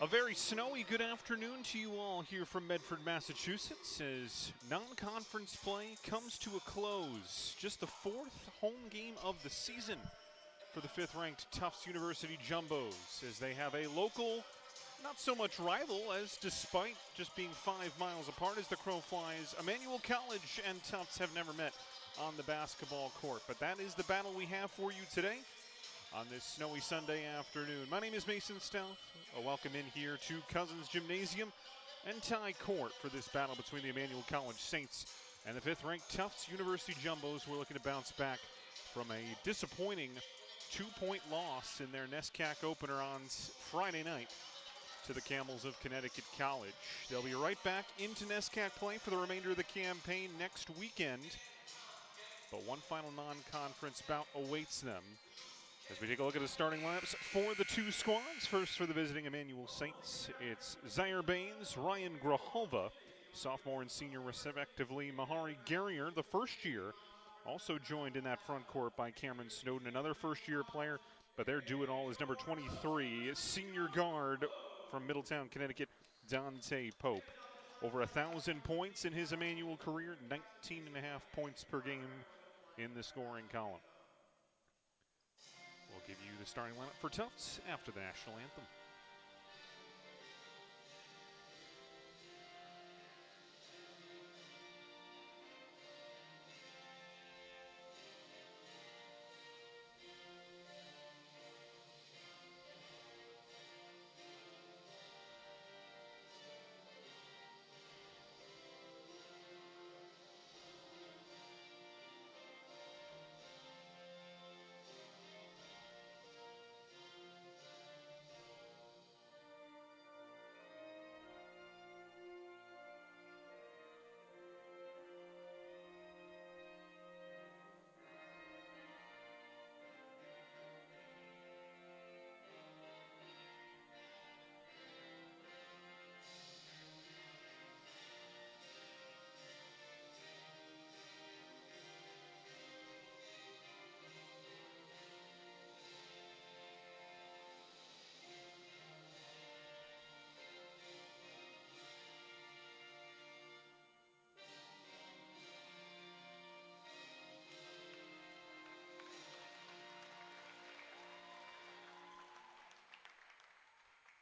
A very snowy good afternoon to you all here from Medford, Massachusetts, as non-conference play comes to a close. Just the fourth home game of the season for the fifth-ranked Tufts University Jumbos, as they have a local, not so much rival, as despite just being 5 miles apart as the crow flies, Emmanuel College and Tufts have never met on the basketball court. But that is the battle we have for you today on this snowy Sunday afternoon. My name is Mason Stout. A welcome in here to Cousins Gymnasium and Ty Court for this battle between the Emmanuel College Saints and the fifth-ranked Tufts University Jumbos. We're looking to bounce back from a disappointing 2-point loss in their NESCAC opener on Friday night to the Camels of Connecticut College. They'll be right back into NESCAC play for the remainder of the campaign next weekend, but one final non-conference bout awaits them. As we take a look at the starting lineups for the two squads, first for the visiting Emmanuel Saints, it's Zaire Baines, Ryan Grijalva, sophomore and senior respectively, Mahari Guerrier, the first year, also joined in that front court by Cameron Snowden, another first-year player, but their do-it-all is number 23, senior guard from Middletown, Connecticut, Dante Pope. Over 1,000 points in his Emmanuel career, 19.5 points per game in the scoring column. We'll give you the starting lineup for Tufts after the national anthem.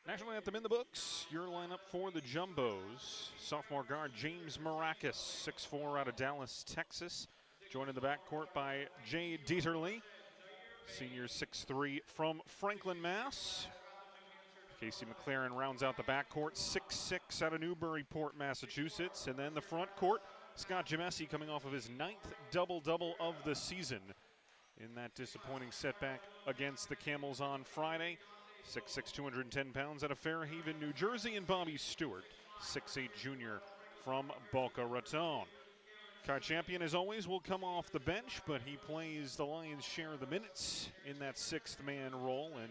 National anthem in the books. Your lineup for the Jumbos. Sophomore guard James Maracus, 6'4", out of Dallas, Texas. Joined in the backcourt by Jay Dieterle, senior 6'3", from Franklin, Mass. Casey McLaren rounds out the backcourt, 6'6", out of Newburyport, Massachusetts. And then the front court, Scott Gemesi coming off of his 9th double-double of the season in that disappointing setback against the Camels on Friday. 6'6", 210 pounds out of Fairhaven, New Jersey, and Bobby Stewart, 6'8", junior from Boca Raton. Kai Champion, as always, will come off the bench, but he plays the lion's share of the minutes in that sixth-man role. And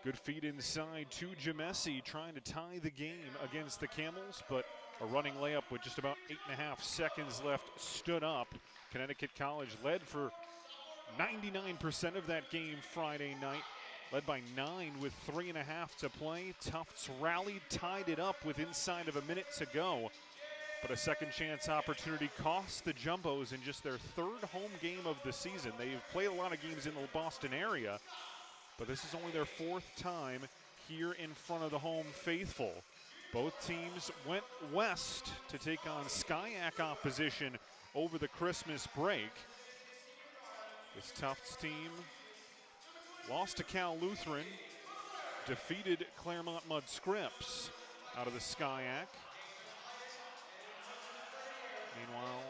good feed inside to Gemesi, trying to tie the game against the Camels, but a running layup with just about 8.5 seconds left stood up. Connecticut College led for 99% of that game Friday night. Led by 9 with 3.5 to play. Tufts rallied, tied it up with inside of a minute to go. But a second chance opportunity cost the Jumbos in just their third home game of the season. They've played a lot of games in the Boston area, but this is only their fourth time here in front of the home faithful. Both teams went west to take on SCIAC opposition over the Christmas break. This Tufts team lost to Cal Lutheran, defeated Claremont Mudd Scripps out of the SCIAC. Meanwhile,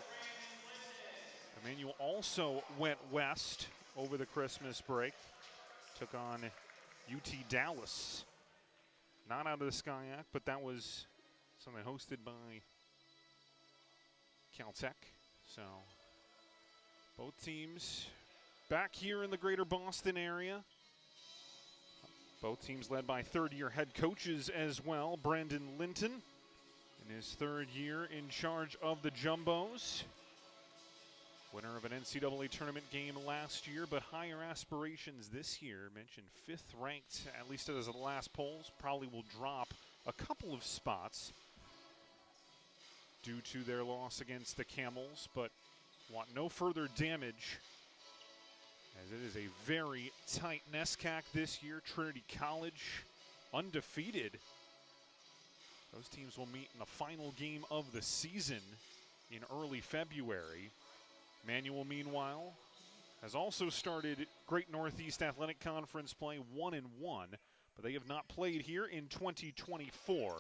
Emmanuel also went west over the Christmas break, took on UT Dallas. Not out of the SCIAC, but that was something hosted by Caltech. So both teams back here in the greater Boston area. Both teams led by third-year head coaches as well. Brandon Linton in his third year in charge of the Jumbos. Winner of an NCAA tournament game last year, but higher aspirations this year. Mentioned 5th ranked, at least as of the last polls. Probably will drop a couple of spots due to their loss against the Camels, but want no further damage, as it is a very tight NESCAC this year. Trinity College undefeated. Those teams will meet in the final game of the season in early February. Emmanuel, meanwhile, has also started Great Northeast Athletic Conference play 1-1, but they have not played here in 2024.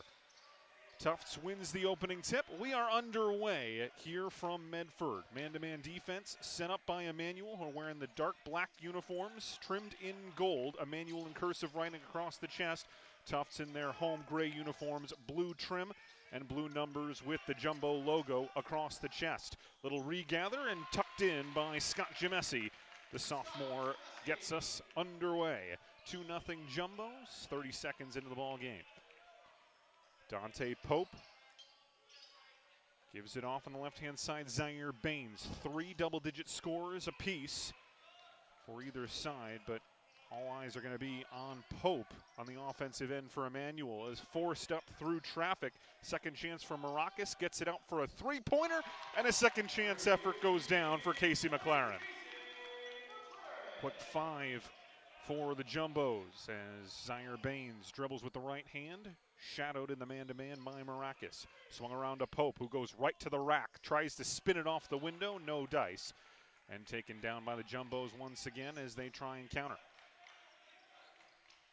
Tufts wins the opening tip. We are underway here from Medford. Man-to-man defense set up by Emmanuel, who are wearing the dark black uniforms, trimmed in gold. Emmanuel in cursive writing across the chest. Tufts in their home gray uniforms, blue trim and blue numbers with the Jumbo logo across the chest. Little regather and tucked in by Scott Gemesi. The sophomore gets us underway. 2-0 Jumbos, 30 seconds into the ball game. Dante Pope gives it off on the left-hand side. Zaire Baines, 3 double-digit scores apiece for either side, but all eyes are going to be on Pope on the offensive end for Emmanuel, as forced up through traffic. Second chance for Maracas, gets it out for a 3-pointer, and a second chance effort goes down for Casey McLaren. Quick 5 for the Jumbos as Zaire Baines dribbles with the right hand, shadowed in the man-to-man by Maracas. Swung around to Pope, who goes right to the rack, tries to spin it off the window, no dice, and taken down by the Jumbos once again as they try and counter.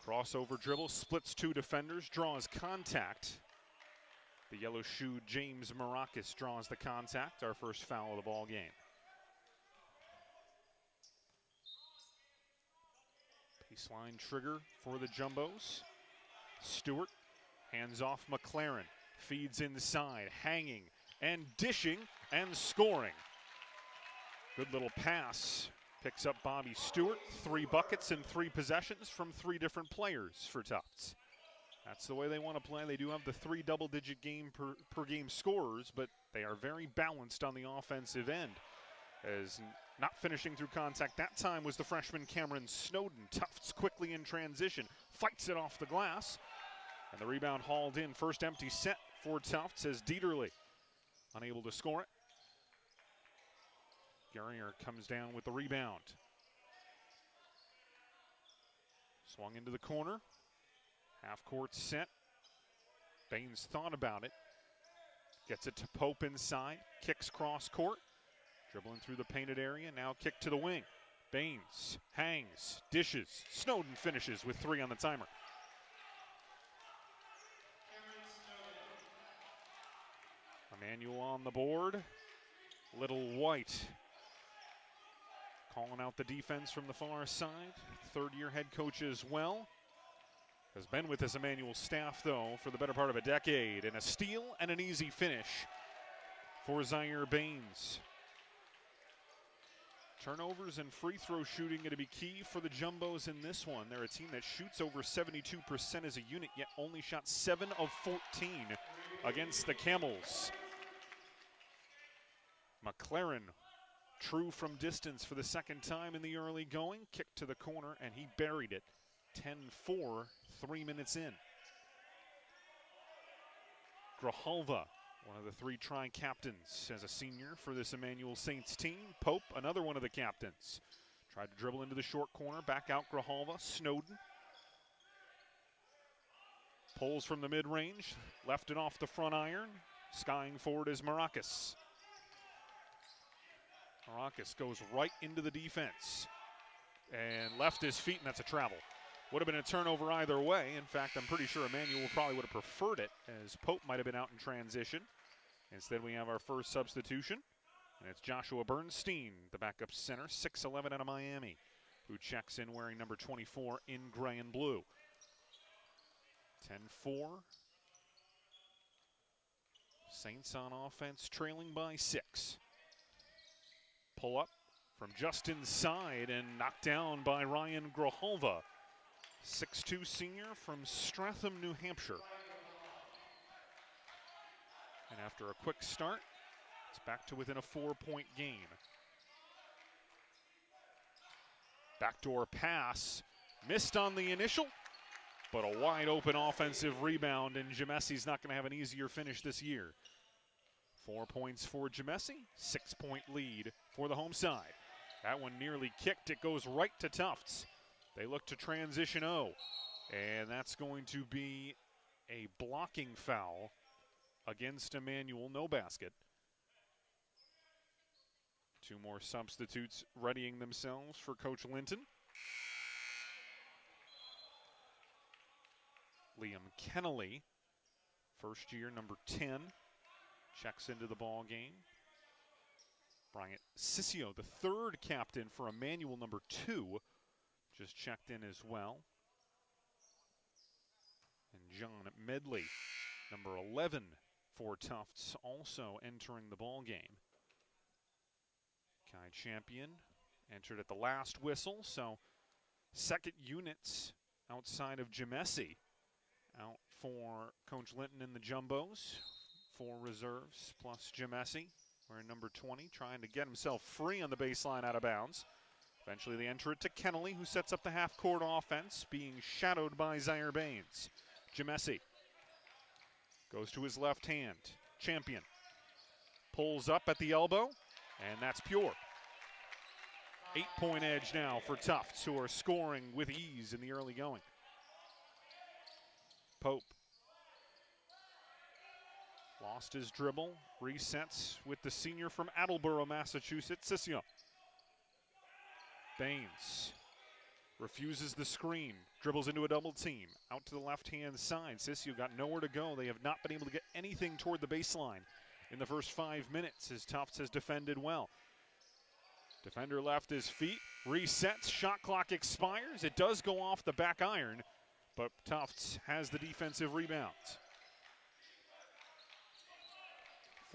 Crossover dribble, splits 2 defenders, draws contact. The yellow-shoed James Maracas draws the contact, our first foul of the ball game. Baseline trigger for the Jumbos. Stewart hands off McLaren, feeds inside, hanging and dishing and scoring. Good little pass. Picks up Bobby Stewart. 3 buckets and 3 possessions from 3 different players for Tufts. That's the way they want to play. They do have the 3 double-digit per game scorers, but they are very balanced on the offensive end. As not finishing through contact that time was the freshman Cameron Snowden. Tufts quickly in transition, fights it off the glass, and the rebound hauled in. First empty set for Tufts as Dieterle unable to score it. Guerrier comes down with the rebound. Swung into the corner. Half court set. Baines thought about it. Gets it to Pope inside. Kicks cross court. Dribbling through the painted area. Now kick to the wing. Baines hangs, dishes. Snowden finishes with 3 on the timer. Emmanuel on the board. Little White calling out the defense from the far side. 3rd-year head coach as well. Has been with this Emmanuel staff, though, for the better part of a decade. And a steal and an easy finish for Zaire Baines. Turnovers and free throw shooting going to be key for the Jumbos in this one. They're a team that shoots over 72% as a unit, yet only shot 7 of 14 against the Camels. McLaren, true from distance for the 2nd time in the early going. Kick to the corner, and he buried it. 10-4, 3 minutes in. Grijalva, one of the 3 tri-captains as a senior for this Emmanuel Saints team. Pope, another one of the captains. Tried to dribble into the short corner, back out Grijalva. Snowden pulls from the mid-range, left it off the front iron. Skying forward is Maracas. Maracas goes right into the defense and left his feet, and that's a travel. Would have been a turnover either way. In fact, I'm pretty sure Emmanuel probably would have preferred it, as Pope might have been out in transition. Instead, we have our first substitution, and it's Joshua Bernstein, the backup center, 6'11" out of Miami, who checks in wearing number 24 in gray and blue. 10-4. Saints on offense, trailing by 6. Pull up from just inside and knocked down by Ryan Grijalva. 6'2" senior from Stratham, New Hampshire. And after a quick start, it's back to within a 4-point game. Backdoor pass, missed on the initial, but a wide open offensive rebound, and Gemessi's not going to have an easier finish this year. 4 points for Gemessi, 6-point lead for the home side. That one nearly kicked, it goes right to Tufts. They look to transition O, and that's going to be a blocking foul against Emmanuel, no basket. 2 more substitutes readying themselves for Coach Linton. Liam Kennelly, first year, number 10, checks into the ball game. Bryant Sissio, the third captain for Emmanuel, number 2, just checked in as well. And John Medley, number 11 for Tufts, also entering the ball game. Kai Champion entered at the last whistle, so second units outside of Gemessi out for Coach Linton in the Jumbos. 4 reserves plus Gemessi, wearing number 20, trying to get himself free on the baseline out of bounds. Eventually they enter it to Kennelly, who sets up the half-court offense, being shadowed by Zaire Baines. Gemessi goes to his left hand. Champion pulls up at the elbow, and that's pure. 8-point edge now for Tufts, who are scoring with ease in the early going. Pope lost his dribble, resets with the senior from Attleboro, Massachusetts, Sissio. Baines refuses the screen, dribbles into a double team, out to the left-hand side. Sissio got nowhere to go. They have not been able to get anything toward the baseline in the first 5 minutes as Tufts has defended well. Defender left his feet, resets, shot clock expires. It does go off the back iron, but Tufts has the defensive rebound.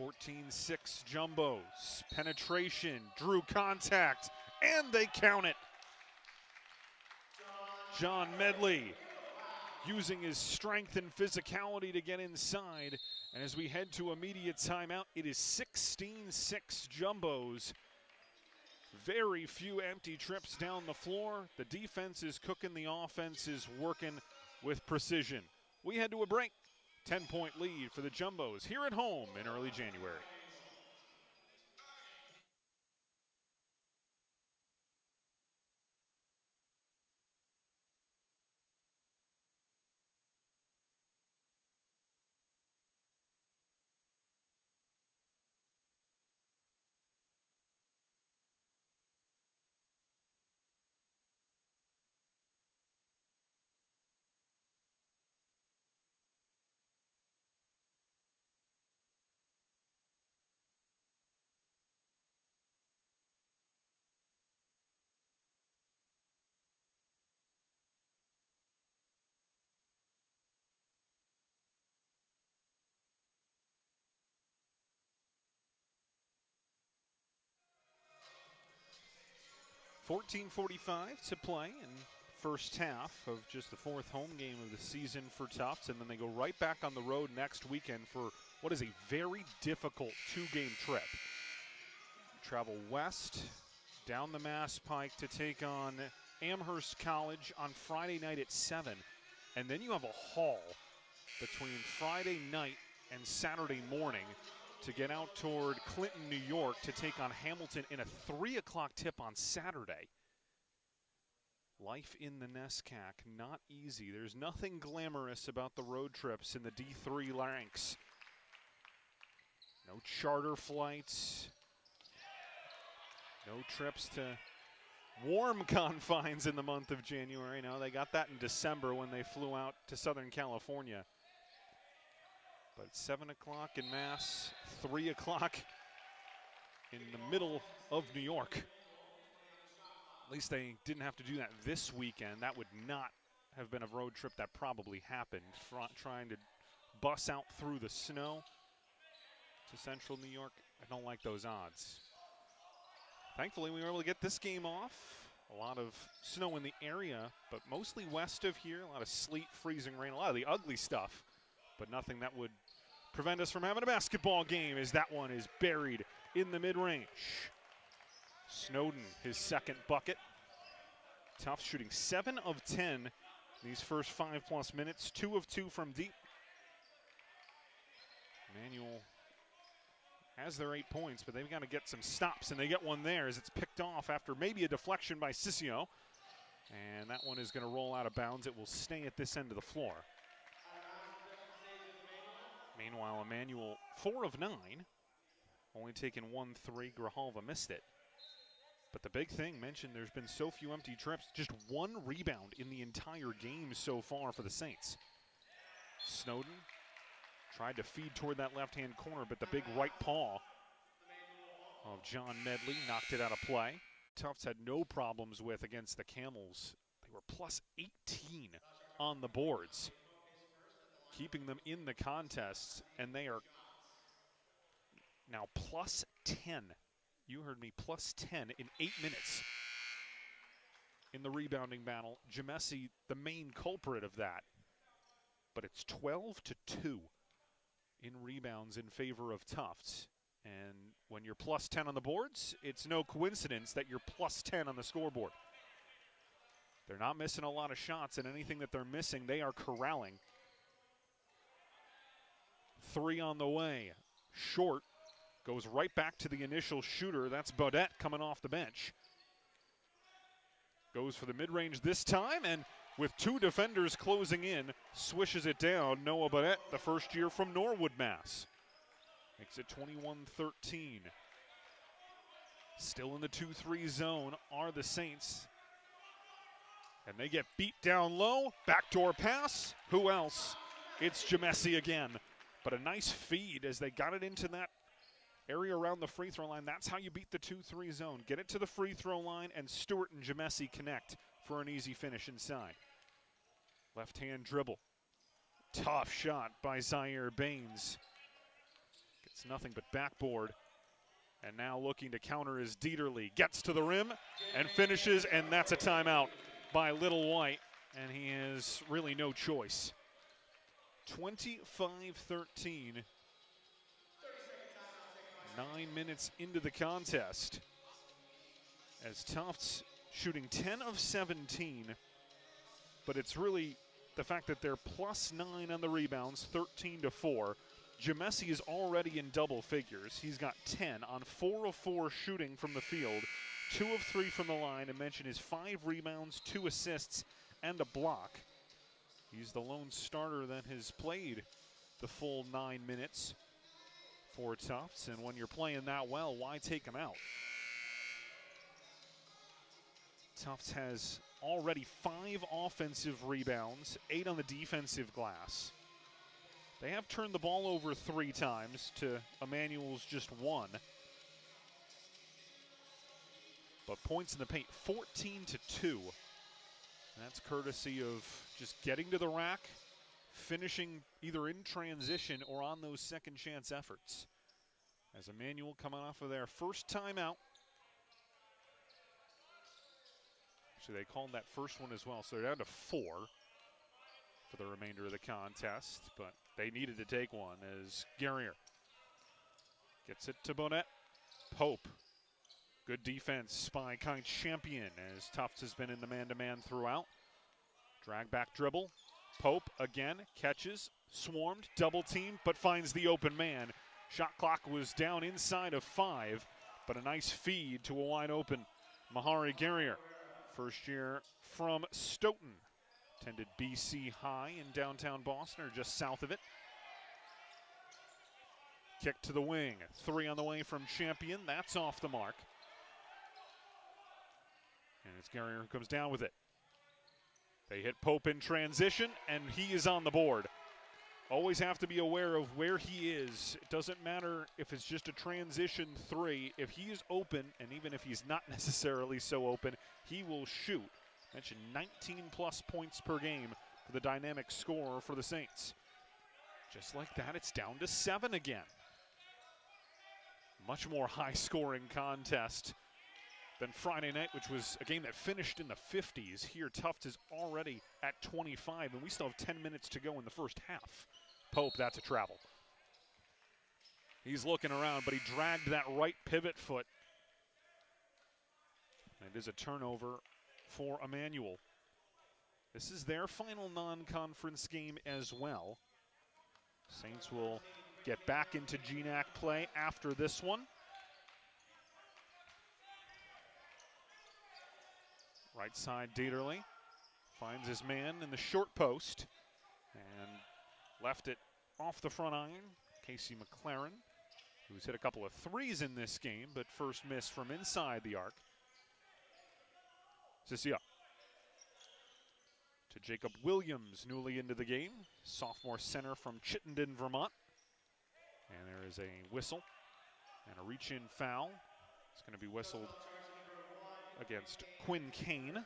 14-6 Jumbos, penetration, drew contact, and they count it. John Medley using his strength and physicality to get inside, and as we head to immediate timeout, it is 16-6 Jumbos. Very few empty trips down the floor. The defense is cooking, the offense is working with precision. We head to a break. 10-point lead for the Jumbos here at home in early January. .45 to play in first half of just the 4th home game of the season for Tufts, and then they go right back on the road next weekend for what is a very difficult 2-game trip. Travel west, down the Mass Pike to take on Amherst College on Friday night at 7, and then you have a haul between Friday night and Saturday morning to get out toward Clinton, New York to take on Hamilton in a 3 o'clock tip on Saturday. Life in the NESCAC, not easy. There's nothing glamorous about the road trips in the D3 ranks. No charter flights, no trips to warm confines in the month of January. No, they got that in December when they flew out to Southern California. But 7 o'clock in Mass, 3 o'clock in the middle of New York. At least they didn't have to do that this weekend. That would not have been a road trip that probably happened. Trying to bus out through the snow to central New York. I don't like those odds. Thankfully, we were able to get this game off. A lot of snow in the area, but mostly west of here. A lot of sleet, freezing rain, a lot of the ugly stuff, but nothing that would prevent us from having a basketball game, as that one is buried in the mid-range. Snowden, his second bucket. Tufts shooting 7 of 10 these first 5+ minutes, 2 of 2 from deep. Emmanuel has their 8 points, but they've got to get some stops, and they get one there as it's picked off after maybe a deflection by Sissio. And that one is going to roll out of bounds. It will stay at this end of the floor. Meanwhile, Emmanuel 4 of 9, only taken 1 3. Grijalva missed it. But the big thing mentioned, there's been so few empty trips, just 1 rebound in the entire game so far for the Saints. Snowden tried to feed toward that left-hand corner, but the big right paw of John Medley knocked it out of play. Tufts had no problems with against the Camels. They were plus 18 on the boards, keeping them in the contests, and they are now plus 10. You heard me, plus 10 in 8 minutes in the rebounding battle. Jamesi, the main culprit of that, but it's 12-2 in rebounds in favor of Tufts. And when you're plus 10 on the boards, it's no coincidence that you're plus 10 on the scoreboard. They're not missing a lot of shots, and anything that they're missing, they are corralling. 3 on the way. Short. Goes right back to the initial shooter. That's Baudette coming off the bench. Goes for the mid-range this time, and with 2 defenders closing in, swishes it down. Noah Baudette, the first year from Norwood, Mass. Makes it 21-13. Still in the 2-3 zone are the Saints. And they get beat down low. Backdoor pass. Who else? It's Jamesi again. But a nice feed as they got it into that area around the free throw line. That's how you beat the 2-3 zone. Get it to the free throw line, and Stewart and Jamesi connect for an easy finish inside. Left-hand dribble. Tough shot by Zaire Baines. Gets nothing but backboard. And now looking to counter is Dieterle. Gets to the rim and finishes, and that's a timeout by Little White. And he has really no choice. 25-13. 9 minutes into the contest, as Tufts shooting 10 of 17, but it's really the fact that they're plus 9 on the rebounds, 13-4. Jamesi is already in double figures. He's got 10 on 4 of 4 shooting from the field, 2 of 3 from the line. I mentioned his 5 rebounds, 2 assists, and a block. He's the lone starter that has played the full 9 minutes for Tufts, and when you're playing that well, why take him out? Tufts has already 5 offensive rebounds, 8 on the defensive glass. They have turned the ball over 3 times to Emmanuel's just 1. But points in the paint, 14-2. That's courtesy of just getting to the rack, finishing either in transition or on those second chance efforts. As Emmanuel coming off of their first timeout. Actually, they called that first one as well, so they're down to 4 for the remainder of the contest, but they needed to take one as Guerrier gets it to Baudette. Pope. Good defense by Kind Champion as Tufts has been in the man-to-man throughout. Drag back dribble. Pope again catches, swarmed, double team, but finds the open man. Shot clock was down inside of 5, but a nice feed to a wide open Mahari Guerrier. First year from Stoughton. Attended BC High in downtown Boston, or just south of it. Kick to the wing. 3 on the way from Champion. That's off the mark. And it's Guerrier who comes down with it. They hit Pope in transition, and he is on the board. Always have to be aware of where he is. It doesn't matter if it's just a transition 3. If he is open, and even if he's not necessarily so open, he will shoot. Mentioned 19+ points per game for the dynamic scorer for the Saints. Just like that, it's down to 7 again. Much more high-scoring contest than Friday night, which was a game that finished in the 50s. Here, Tufts is already at 25, and we still have 10 minutes to go in the first half. Pope, that's a travel. He's looking around, but he dragged that right pivot foot. And it is a turnover for Emmanuel. This is their final non-conference game as well. Saints will get back into GNAC play after this one. Right side, Dieterle finds his man in the short post and left it off the front iron. Casey McLaren, who's hit a couple of threes in this game, but first miss from inside the arc. Sissia to Jacob Williams, newly into the game, sophomore center from Chittenden, Vermont. And there is a whistle and a reach-in foul. It's going to be whistled against Quinn Kane.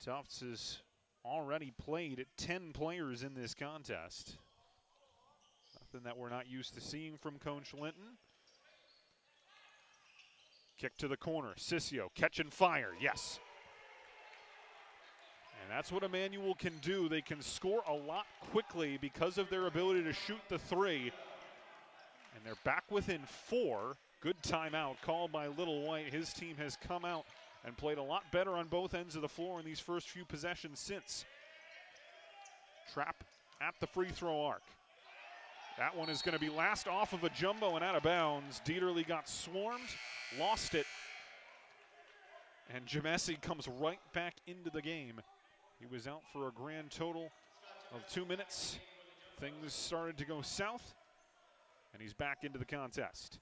Tufts has already played 10 players in this contest. Nothing that we're not used to seeing from Coach Linton. Kick to the corner, Sissio, catch and fire, yes. And that's what Emmanuel can do. They can score a lot quickly because of their ability to shoot the three. And they're back within 4. Good timeout called by Little White. His team has come out and played a lot better on both ends of the floor in these first few possessions since. Trap at the free throw arc. That one is going to be last off of a jumbo and out of bounds. Dieterle got swarmed, lost it. And Jamesi comes right back into the game. He was out for a grand total of 2 minutes. Things started to go south, and he's back into the contest.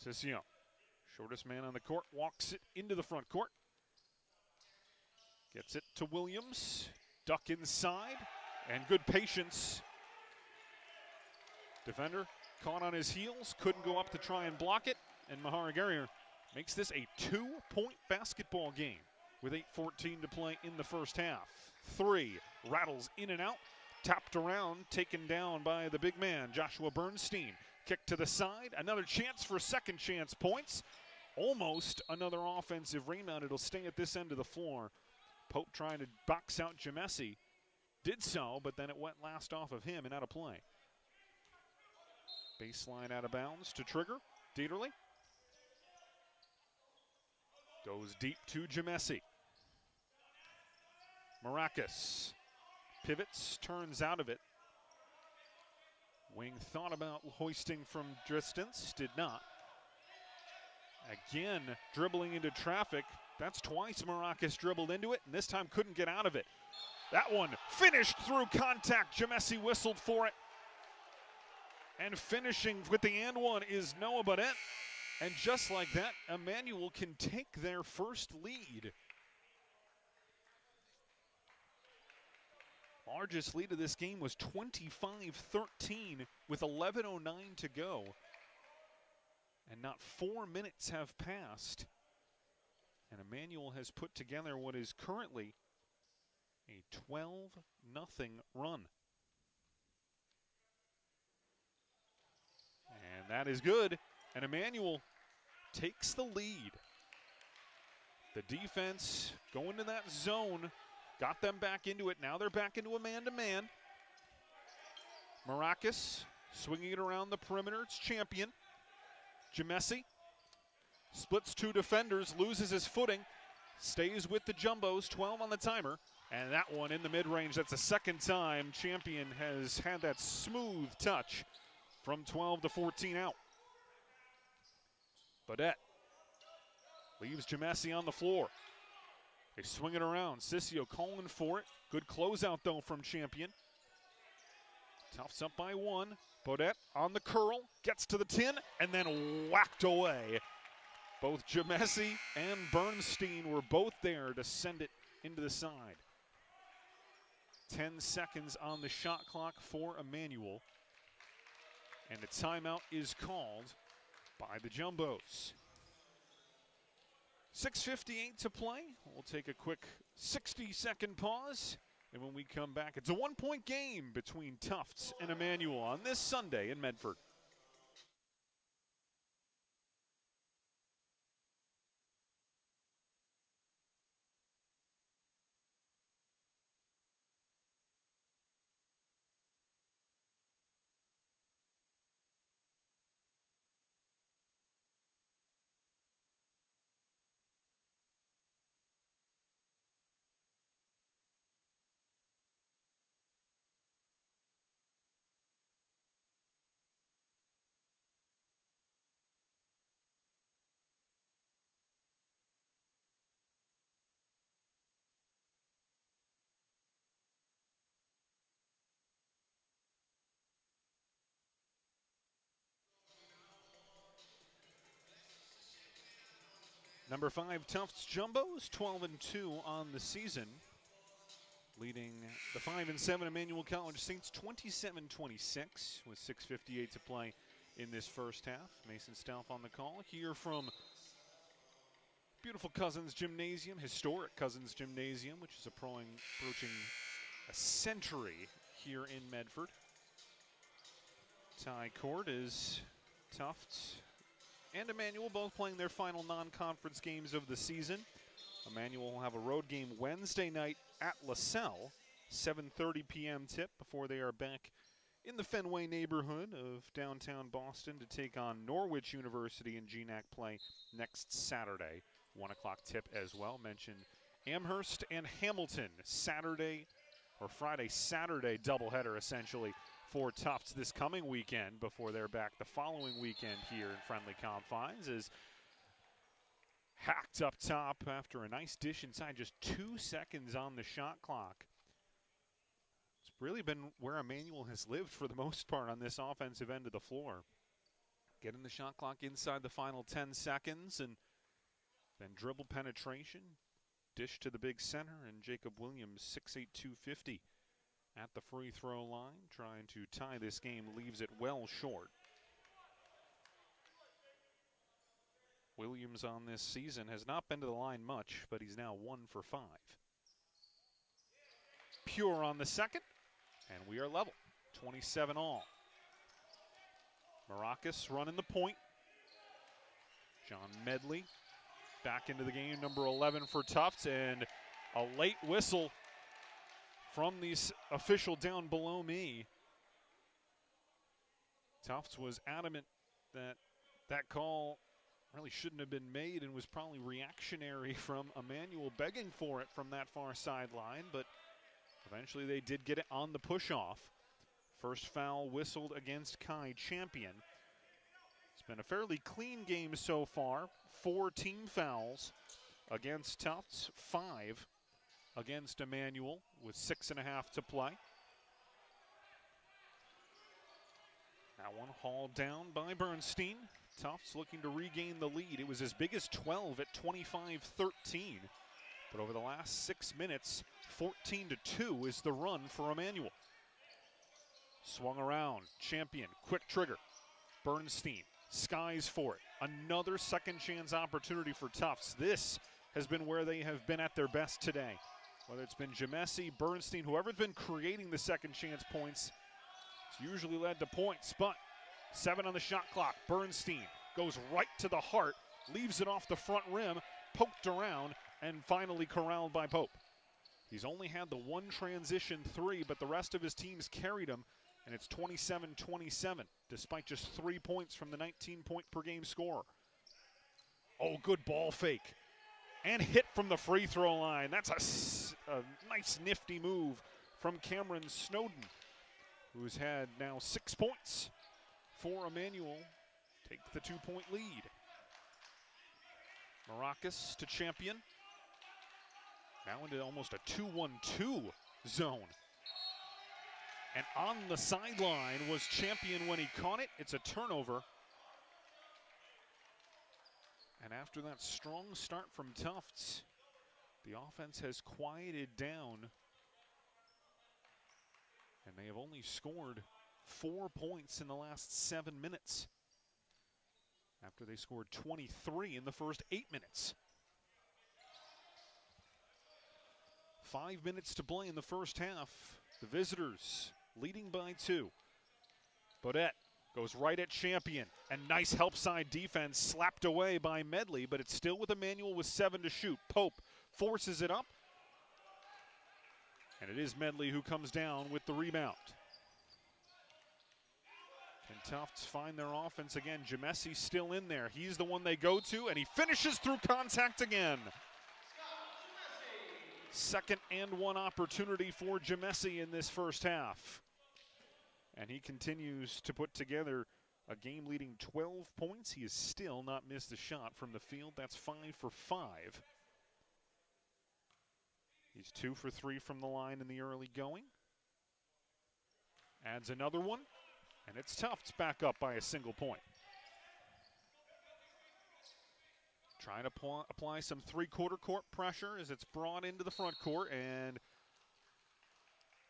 Sissio, shortest man on the court, walks it into the front court. Gets it to Williams, duck inside, and good patience. Defender caught on his heels, couldn't go up to try and block it, and Mahara Guerrier makes this a 2-point basketball game with 8:14 to play in the first half. 3, rattles in and out, tapped around, taken down by the big man, Joshua Bernstein. Kick to the side, another chance for second chance points. Almost another offensive rebound. It'll stay at this end of the floor. Pope trying to box out Jamesi. Did so, but then it went last off of him and out of play. Baseline out of bounds to trigger. Dieterle goes deep to Jamesi. Maracus pivots, turns out of it. Wing thought about hoisting from distance, did not. Again, dribbling into traffic. That's twice Maracus dribbled into it, and this time couldn't get out of it. That one finished through contact. Jamesi whistled for it. And finishing with the and one is Noah Baudet. And just like that, Emmanuel can take their first lead. Largest lead of this game was 25-13 with 11:09 to go. And not 4 minutes have passed. And Emmanuel has put together what is currently a 12-0 run. And that is good. And Emmanuel takes the lead. The defense going to that zone. Got them back into it. Now they're back into a man-to-man. Maracus swinging it around the perimeter. It's Champion. Jamesi splits 2 defenders, loses his footing, stays with the Jumbos, 12 on the timer. And that one in the mid-range, that's the second time Champion has had that smooth touch from 12 to 14 out. Baudet leaves Jamesi on the floor. They swing it around. Sissio calling for it. Good closeout, though, from Champion. Tufts up by 1. Baudet on the curl. Gets to the tin and then whacked away. Both Jamesi and Bernstein were both there to send it into the side. 10 seconds on the shot clock for Emmanuel. And the timeout is called by the Jumbos. 6:58 to play. We'll take a quick 60-second pause. And when we come back, it's a 1-point game between Tufts and Emmanuel on this Sunday in Medford. Number 5, Tufts Jumbos, 12-2 on the season. Leading the 5-7 Emmanuel College Saints 27-26 with 6:58 to play in this first half. Mason Stelf on the call here from beautiful Cousins Gymnasium, historic Cousins Gymnasium, which is approaching a century here in Medford. Tie court is Tufts and Emmanuel both playing their final non-conference games of the season. Emmanuel will have a road game Wednesday night at LaSalle, 7:30 p.m. tip before they are back in the Fenway neighborhood of downtown Boston to take on Norwich University in GNAC play next Saturday. 1 o'clock tip as well. Mentioned Amherst and Hamilton Saturday or Friday-Saturday doubleheader essentially for Tufts this coming weekend before they're back the following weekend here in friendly confines. Is hacked up top after a nice dish inside, just 2 seconds on the shot clock. It's really been where Emmanuel has lived for the most part on this offensive end of the floor. Getting the shot clock inside the final 10 seconds and then dribble penetration, dish to the big center, and Jacob Williams, 6'8", 250 at the free throw line, trying to tie this game, leaves it well short. Williams on this season has not been to the line much, but he's now 1 for 5. Pure on the second, and we are level, 27 all. Maracas running the point. John Medley back into the game, number 11 for Tufts, and a late whistle from the official down below me. Tufts was adamant that that call really shouldn't have been made and was probably reactionary from Emmanuel begging for it from that far sideline, but eventually they did get it on the push-off. First foul whistled against Kai Champion. It's been a fairly clean game so far. 4 team fouls against Tufts, 5 against Emmanuel with 6.5 to play. That one hauled down by Bernstein. Tufts looking to regain the lead. It was as big as 12 at 25-13. But over the last 6 minutes, 14-2 is the run for Emmanuel. Swung around, Champion, quick trigger. Bernstein, skies for it. Another second chance opportunity for Tufts. This has been where they have been at their best today. Whether it's been Jamesi, Bernstein, whoever's been creating the second chance points, it's usually led to points, but 7 on the shot clock. Bernstein goes right to the heart, leaves it off the front rim, poked around, and finally corralled by Pope. He's only had the 1 transition 3, but the rest of his teams carried him, and it's 27-27, despite just 3 points from the 19-point-per-game scorer. Oh, good ball fake. And hit from the free throw line. That's a nice, nifty move from Cameron Snowden, who's had now 6 points for Emmanuel. Take the 2-point lead. Maracas to Champion. Now into almost a 2-1-2 zone. And on the sideline was Champion when he caught it. It's a turnover. And after that strong start from Tufts, the offense has quieted down. And they have only scored 4 points in the last 7 minutes, after they scored 23 in the first 8 minutes. 5 minutes to play in the first half. The visitors leading by 2. Bodette goes right at Champion, and nice help side defense slapped away by Medley, but it's still with Emmanuel with 7 to shoot. Pope forces it up, and it is Medley who comes down with the rebound. Can Tufts find their offense again? Jamesi still in there. He's the one they go to, and he finishes through contact again. Second and 1 opportunity for Jamesi in this first half. And he continues to put together a game-leading 12 points. He has still not missed a shot from the field. That's 5 for 5. He's 2 for 3 from the line in the early going. Adds another one, and it's Tufts back up by a single point. Trying to apply some three-quarter court pressure as it's brought into the front court, and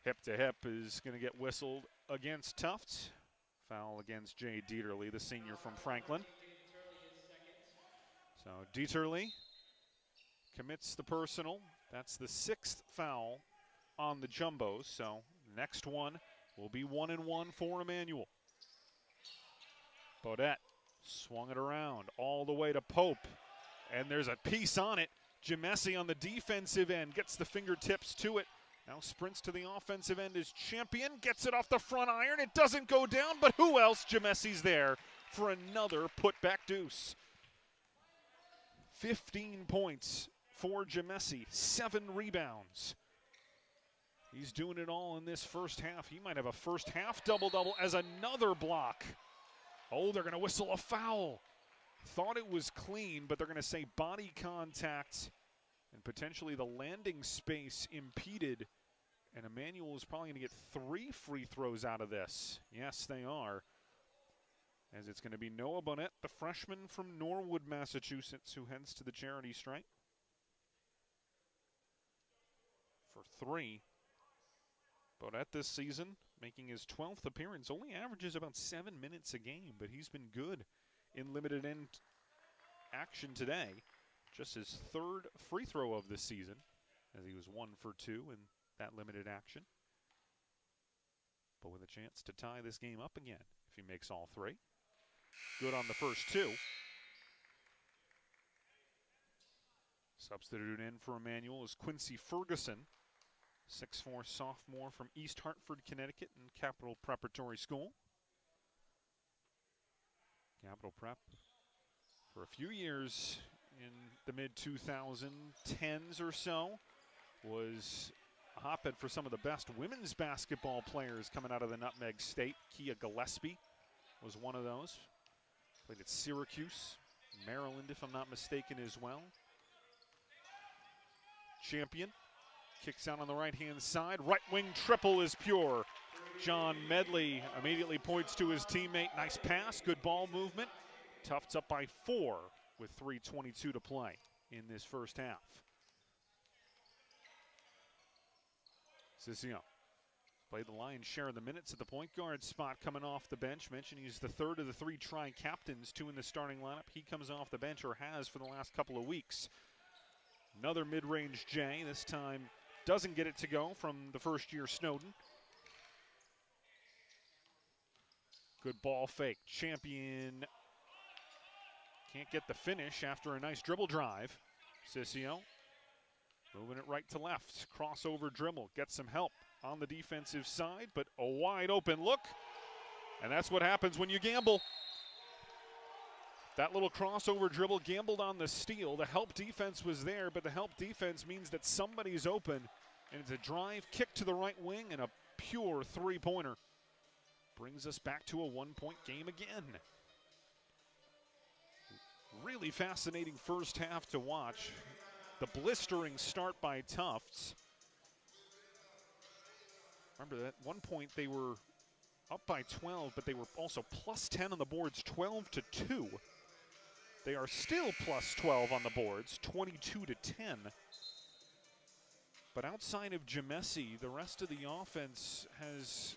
hip-to-hip is going to get whistled against Tufts. Foul against Jay Dieterle, the senior from Franklin. So Dieterle commits the personal. That's the 6th foul on the Jumbos. So next one will be 1-1 for Emmanuel. Bodette swung it around all the way to Pope. And there's a piece on it. Jamesi on the defensive end gets the fingertips to it. Now sprints to the offensive end as Champion. Gets it off the front iron. It doesn't go down, but who else? Jamesi's there for another putback deuce. 15 points for Jamesi, 7 rebounds. He's doing it all in this first half. He might have a first half double-double as another block. Oh, they're going to whistle a foul. Thought it was clean, but they're going to say body contact and potentially the landing space impeded. And Emmanuel is probably going to get 3 free throws out of this. Yes, they are. As it's going to be Noah Bonnet, the freshman from Norwood, Massachusetts, who heads to the charity stripe for 3. Bonnet this season making his 12th appearance. Only averages about 7 minutes a game, but he's been good in limited end action today. Just his 3rd free throw of this season, as he was 1 for 2 in that limited action. But with a chance to tie this game up again if he makes all 3. Good on the first 2. Substitute in for Emmanuel is Quincy Ferguson, 6'4" sophomore from East Hartford, Connecticut, and Capital Preparatory School. Capital Prep for a few years in the mid-2010s or so was a hotbed for some of the best women's basketball players coming out of the Nutmeg State. Kia Gillespie was one of those. Played at Syracuse, Maryland, if I'm not mistaken, as well. Champion kicks out on the right-hand side. Right wing triple is pure. John Medley immediately points to his teammate. Nice pass, good ball movement. Tufts up by 4 with 3:22 to play in this first half. Sissio played the lion's share of the minutes at the point guard spot coming off the bench. Mentioned he's the 3rd of the 3 tri-captains, 2 in the starting lineup. He comes off the bench, or has for the last couple of weeks. Another mid-range J, this time doesn't get it to go from the first-year Snowden. Good ball fake. Champion can't get the finish after a nice dribble drive. Sissio moving it right to left. Crossover dribble. Gets some help on the defensive side, but a wide open look. And that's what happens when you gamble. That little crossover dribble, gambled on the steal. The help defense was there, but the help defense means that somebody's open. And it's a drive, kick to the right wing, and a pure 3-pointer. Brings us back to a 1-point game again. Really fascinating first half to watch. The blistering start by Tufts. Remember, at one point they were up by 12, but they were also plus 10 on the boards, 12-2. They are still plus 12 on the boards, 22-10. But outside of Jamesi, the rest of the offense has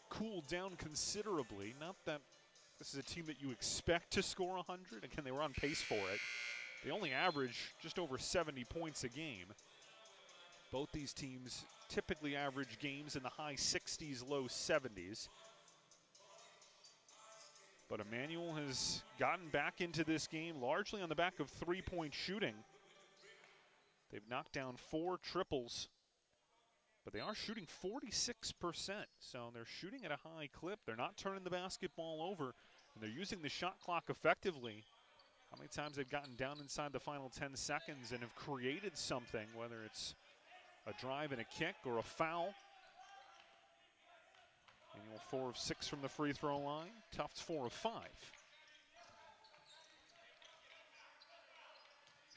cooled down considerably. Not that this is a team that you expect to score 100. Again, they were on pace for it. They only average just over 70 points a game. Both these teams typically average games in the high 60s, low 70s. But Emmanuel has gotten back into this game largely on the back of 3-point shooting. They've knocked down 4 triples, but they are shooting 46%. So they're shooting at a high clip. They're not turning the basketball over, and they're using the shot clock effectively. How many times they've gotten down inside the final 10 seconds and have created something, whether it's a drive and a kick or a foul. Emmanuel 4 of 6 from the free throw line. Tufts 4 of 5.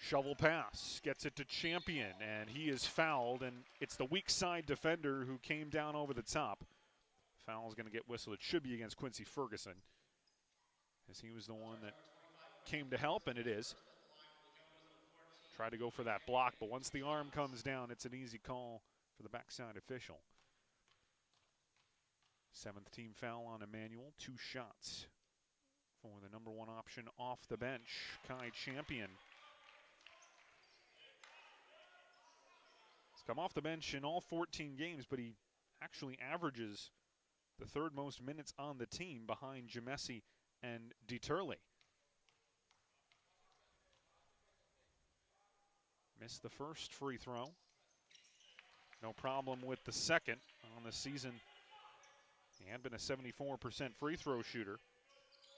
Shovel pass, gets it to Champion, and he is fouled, and it's the weak side defender who came down over the top. Foul is going to get whistled. It should be against Quincy Ferguson, as he was the one that came to help, and it is. Tried to go for that block, but once the arm comes down, it's an easy call for the backside official. 7th team foul on Emmanuel. 2 shots for the number 1 option off the bench, Kai Champion. He's come off the bench in all 14 games, but he actually averages the 3rd most minutes on the team behind Jamesi and Dieterle. Missed the first free throw. No problem with the second on the season. He had been a 74% free throw shooter.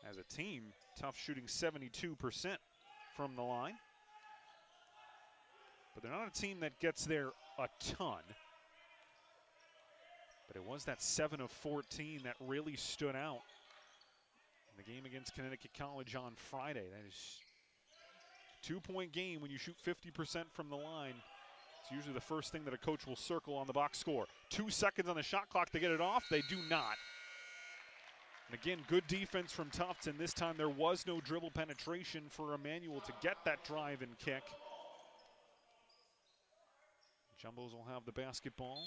As a team, Tufts shooting 72% from the line. But they're not a team that gets there a ton. But it was that 7 of 14 that really stood out in the game against Connecticut College on Friday. That is a 2-point game when you shoot 50% from the line. It's usually the first thing that a coach will circle on the box score. 2 seconds on the shot clock to get it off. They do not. And again, good defense from Tufts, and this time there was no dribble penetration for Emmanuel to get that drive and kick. Jumbos will have the basketball.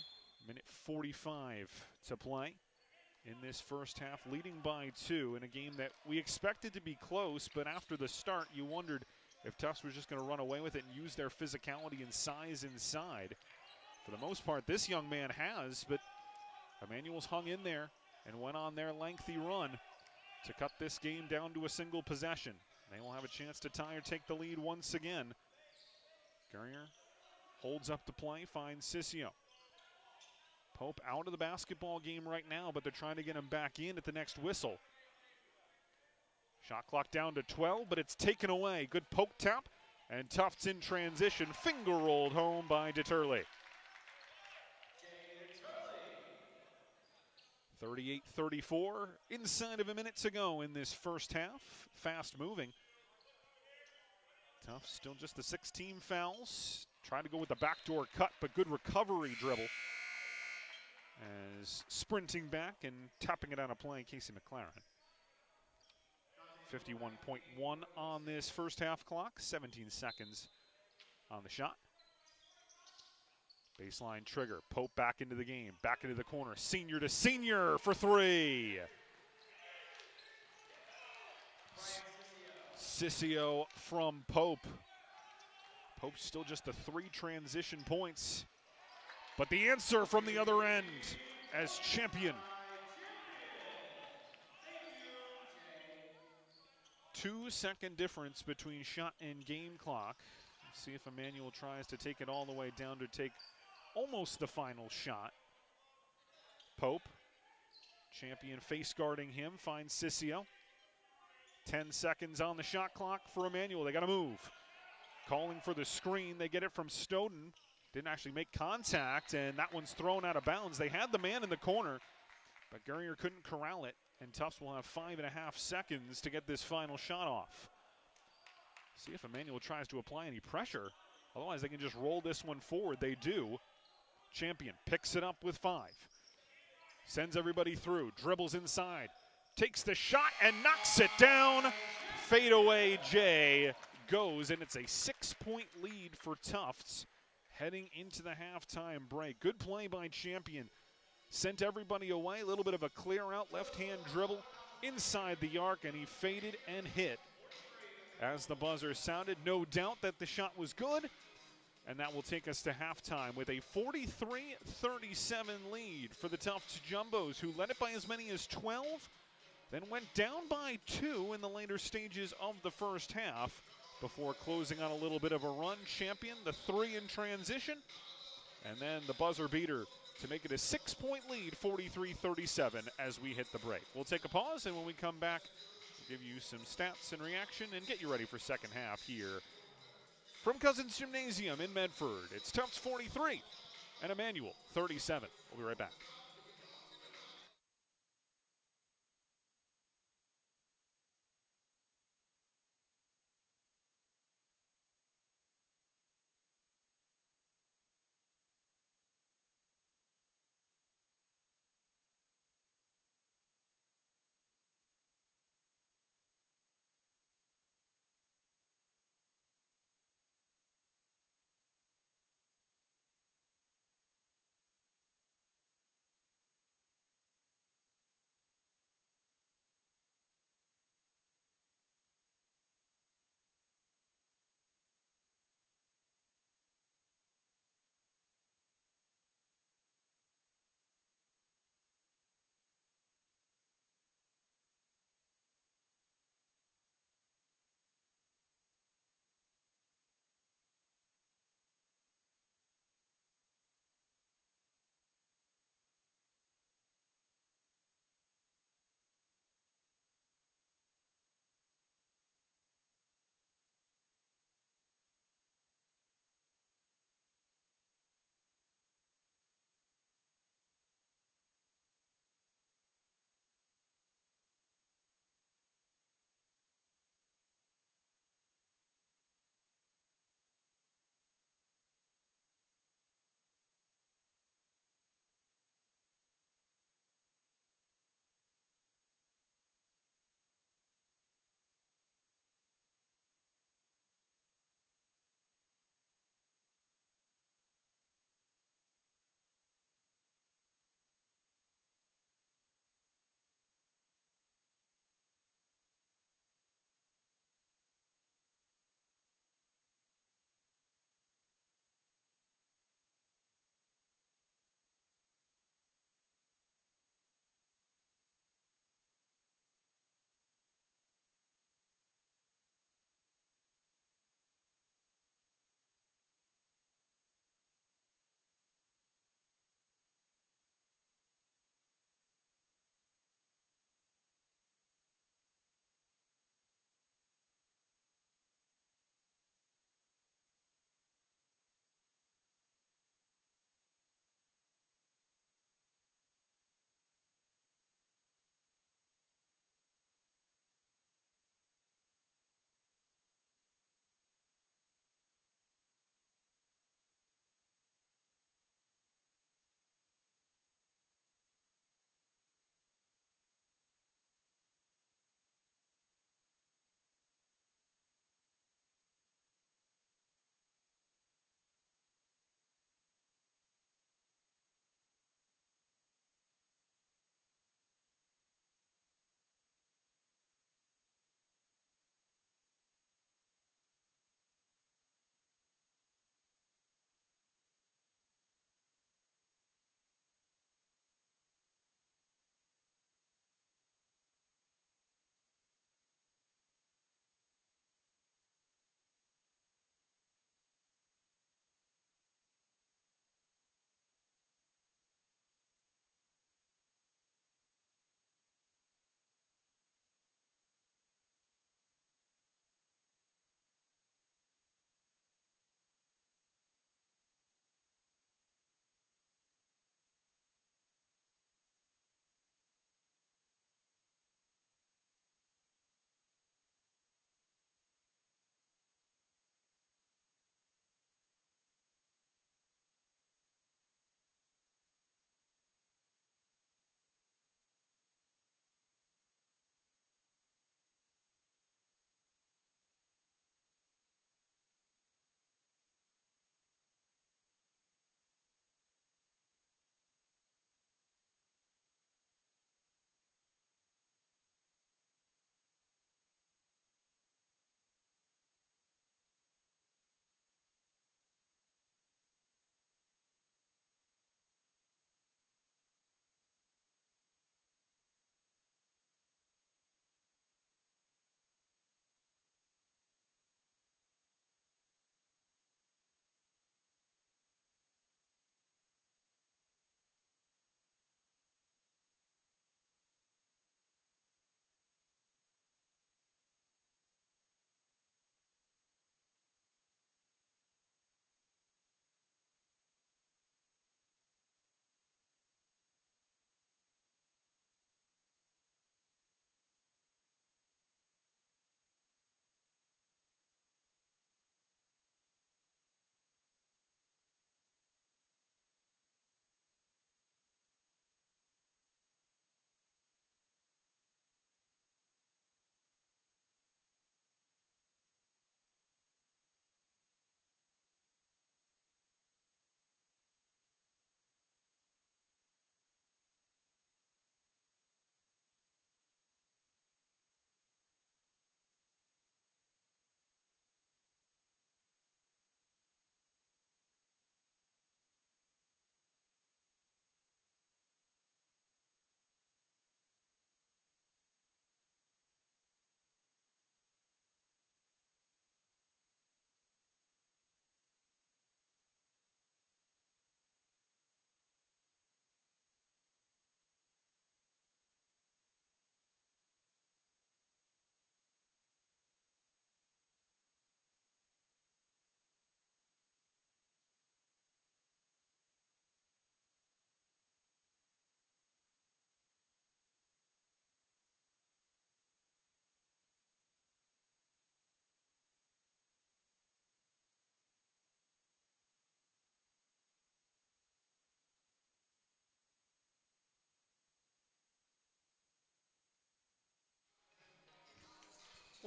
Minute 45 to play in this first half, leading by 2 in a game that we expected to be close, but after the start, you wondered if Tufts was just going to run away with it and use their physicality and size inside. For the most part, this young man has, but Emmanuel's hung in there and went on their lengthy run to cut this game down to a single possession. They will have a chance to tie or take the lead once again. Gurrier holds up the play, finds Sissio. Pope out of the basketball game right now, but they're trying to get him back in at the next whistle. Shot clock down to 12, but it's taken away. Good poke tap, and Tufts in transition. Finger rolled home by Dieterle. 38-34, inside of a minute to go in this first half. Fast moving. Tufts still just the 16 fouls. Trying to go with the backdoor cut, but good recovery dribble. As sprinting back and tapping it out of play, Casey McLaren. 51.1 on this first half clock, 17 seconds on the shot. Baseline trigger, Pope back into the game, back into the corner, senior to senior for 3. Sissio from Pope. Pope's still just the 3 transition points. But the answer from the other end as Champion. 2-second difference between shot and game clock. Let's see if Emmanuel tries to take it all the way down to take almost the final shot. Pope, Champion face guarding him, finds Sissio. 10 seconds on the shot clock for Emmanuel. They got to move. Calling for the screen. They get it from Snowden. Didn't actually make contact, and that one's thrown out of bounds. They had the man in the corner, but Gurrier couldn't corral it, and Tufts will have 5.5 seconds to get this final shot off. See if Emmanuel tries to apply any pressure. Otherwise, they can just roll this one forward. They do. Champion picks it up with 5. Sends everybody through, dribbles inside, takes the shot and knocks it down. Fadeaway J goes, and it's a 6-point lead for Tufts heading into the halftime break. Good play by Champion. Sent everybody away, a little bit of a clear out, left-hand dribble inside the arc, and he faded and hit. As the buzzer sounded, no doubt that the shot was good, and that will take us to halftime with a 43-37 lead for the Tufts Jumbos, who led it by as many as 12, then went down by 2 in the later stages of the first half before closing on a little bit of a run. Champion, the 3 in transition, and then the buzzer beater to make it a 6-point lead, 43-37 as we hit the break. We'll take a pause, and when we come back, we'll give you some stats and reaction and get you ready for second half here from Cousins Gymnasium in Medford. It's Tufts 43 and Emmanuel 37. We'll be right back.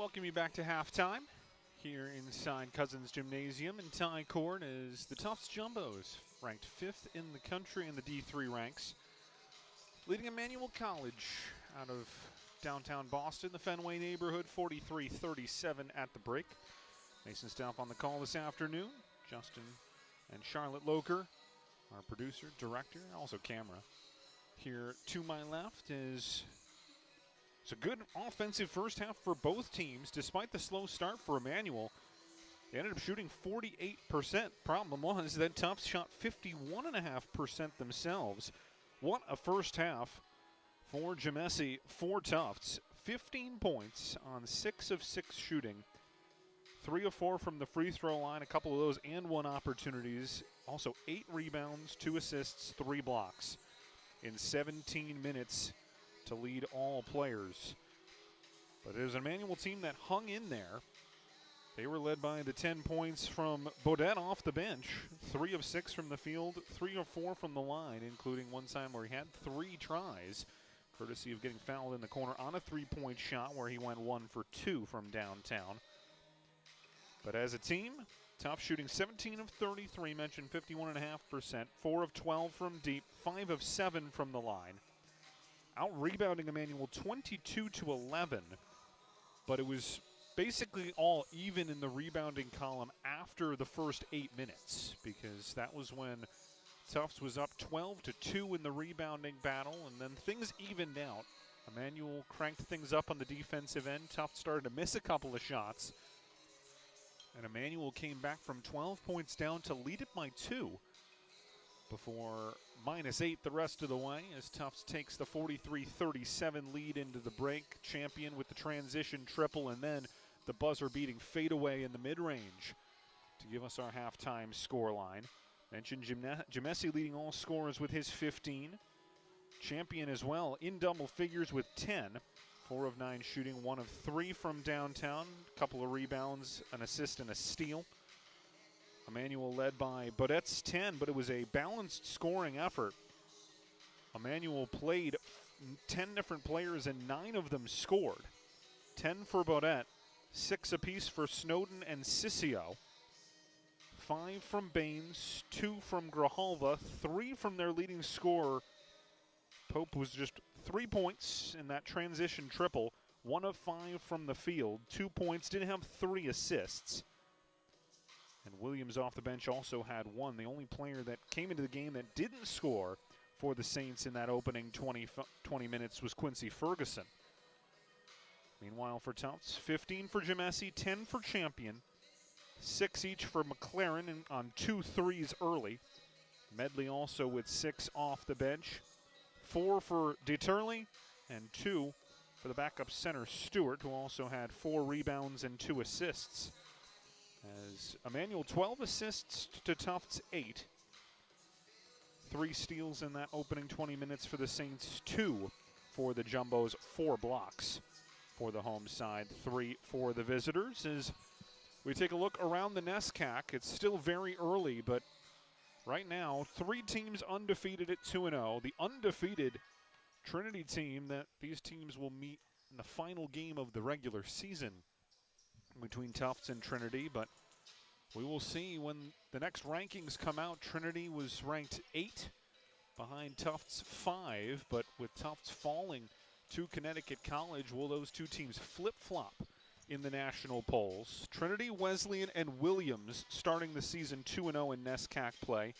Welcome you back to halftime here inside Cousins Gymnasium in Ty Court as the Tufts Jumbos, ranked 5th in the country in the D3 ranks, leading Emmanuel College out of downtown Boston, the Fenway neighborhood, 43-37 at the break. Mason Staff on the call this afternoon. Justin and Charlotte Loker, our producer, director, also camera. Here to my left is it's a good offensive first half for both teams. Despite the slow start for Emmanuel, they ended up shooting 48%. Problem was that Tufts shot 51.5% themselves. What a first half for Jamesi for Tufts. 15 points on 6 of 6 shooting. 3 of 4 from the free throw line, a couple of those and 1 opportunities. Also 8 rebounds, 2 assists, 3 blocks in 17 minutes to lead all players. But it was an Emmanuel team that hung in there. They were led by the 10 points from Bodette off the bench. 3 of 6 from the field, 3 of 4 from the line, including one time where he had 3 tries, courtesy of getting fouled in the corner on a 3-point shot where he went 1 for 2 from downtown. But as a team, Tufts shooting 17 of 33, mentioned 51.5%, 4 of 12 from deep, 5 of 7 from the line. Out-rebounding Emmanuel 22-11, but it was basically all even in the rebounding column after the first 8 minutes, because that was when Tufts was up 12-2 in the rebounding battle, and then things evened out. Emmanuel cranked things up on the defensive end. Tufts started to miss a couple of shots, and Emmanuel came back from 12 points down to lead it by 2 before -8 the rest of the way as Tufts takes the 43-37 lead into the break. Champion with the transition triple and then the buzzer-beating fadeaway in the mid-range to give us our halftime scoreline. Mentioned Jamesi leading all scorers with his 15. Champion as well in double figures with 10. 4 of 9 shooting, 1 of 3 from downtown. A couple of rebounds, an assist, and a steal. Emmanuel led by Bodette's 10, but it was a balanced scoring effort. Emmanuel played 10 different players, and 9 of them scored. 10 for Bodette, 6 apiece for Snowden and Sissio. 5 from Baines, 2 from Grijalva, 3 from their leading scorer. Pope was just 3 points in that transition triple. 1 of 5 from the field, 2 points, didn't have 3 assists. And Williams off the bench also had 1. The only player that came into the game that didn't score for the Saints in that opening 20 minutes was Quincy Ferguson. Meanwhile for Tufts, 15 for Jamesi, 10 for Champion, 6 each for McLaren on 2 threes early. Medley also with 6 off the bench. 4 for Deterley and 2 for the backup center Stewart, who also had 4 rebounds and 2 assists. As Emmanuel 12 assists to Tufts 8. 3 steals in that opening 20 minutes for the Saints, 2 for the Jumbos, 4 blocks for the home side, 3 for the visitors. As we take a look around the NESCAC, it's still very early, but right now, 3 teams undefeated at 2-0. The undefeated Trinity team that these teams will meet in the final game of the regular season between Tufts and Trinity, but we will see when the next rankings come out. Trinity was ranked 8 behind Tufts 5, but with Tufts falling to Connecticut College, will those 2 teams flip-flop in the national polls? Trinity, Wesleyan, and Williams starting the season 2-0 in NESCAC play.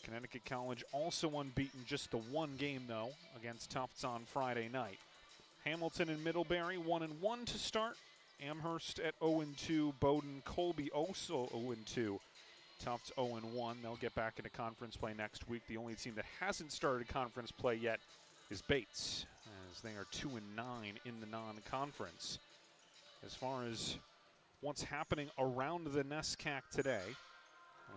Connecticut College also unbeaten, just the 1 game, though, against Tufts on Friday night. Hamilton and Middlebury 1-1 to start. Amherst at 0-2. Bowdoin, Colby also 0-2. Tufts 0-1. They'll get back into conference play next week. The only team that hasn't started conference play yet is Bates, as they are 2-9 in the non-conference. As far as what's happening around the NESCAC today,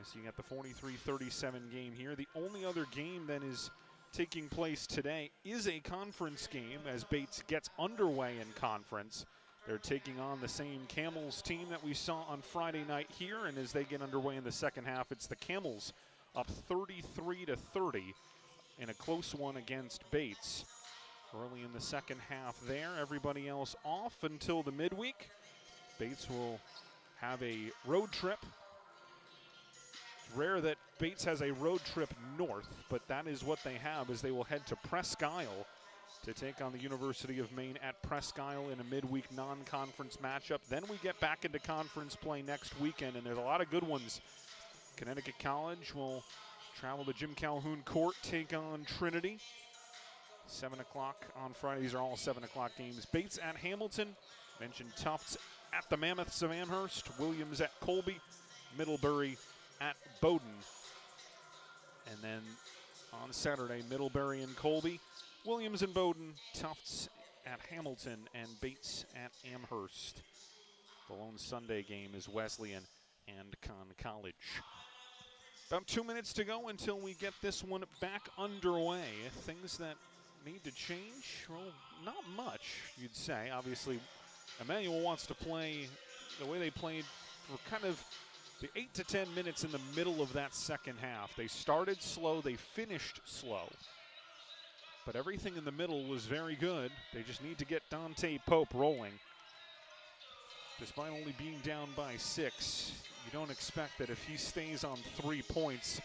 so you got the 43-37 game here. The only other game that is taking place today is a conference game as Bates gets underway in conference. They're taking on the same Camels team that we saw on Friday night here, and as they get underway in the second half, it's the Camels up 33-30 in a close one against Bates. early in the second half there. Everybody else off until the midweek. Bates will have a road trip. Rare that Bates has a road trip north, but that is what they have, as they will head to Presque Isle to take on the University of Maine at Presque Isle in a midweek non-conference matchup. Then we get back into conference play next weekend, and there's a lot of good ones. Connecticut College will travel to Jim Calhoun Court, take on Trinity. 7 o'clock on Friday. These are all 7 o'clock games. Bates at Hamilton. Mentioned Tufts at the Mammoths of Amherst. Williams at Colby. Middlebury at Bowdoin. And then on Saturday, Middlebury and Colby. Williams and Bowdoin. Tufts at Hamilton. And Bates at Amherst. The lone Sunday game is Wesleyan and Conn College. About 2 minutes to go until we get this one back underway. Things that need to change? Well, not much, you'd say. Obviously, Emmanuel wants to play the way they played for kind of the 8 to 10 minutes in the middle of that second half. They started slow, they finished slow. But everything in the middle was very good. They just need to get Dante Pope rolling. Despite only being down by 6, you don't expect that if he stays on 3 points,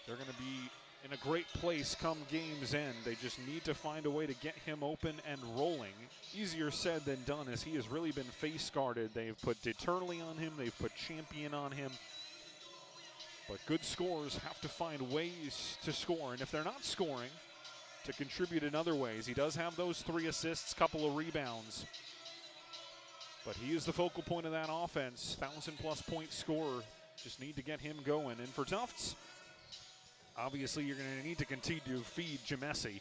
they're going to be in a great place come game's end. They just need to find a way to get him open and rolling. Easier said than done, as he has really been face guarded. They've put Deterly on him, they've put Champion on him. But good scorers have to find ways to score, and if they're not scoring, to contribute in other ways. He does have those 3 assists, couple of rebounds. But he is the focal point of that offense. 1,000-plus point scorer. Just need to get him going. And for Tufts, obviously you're going to need to continue to feed Jamesi,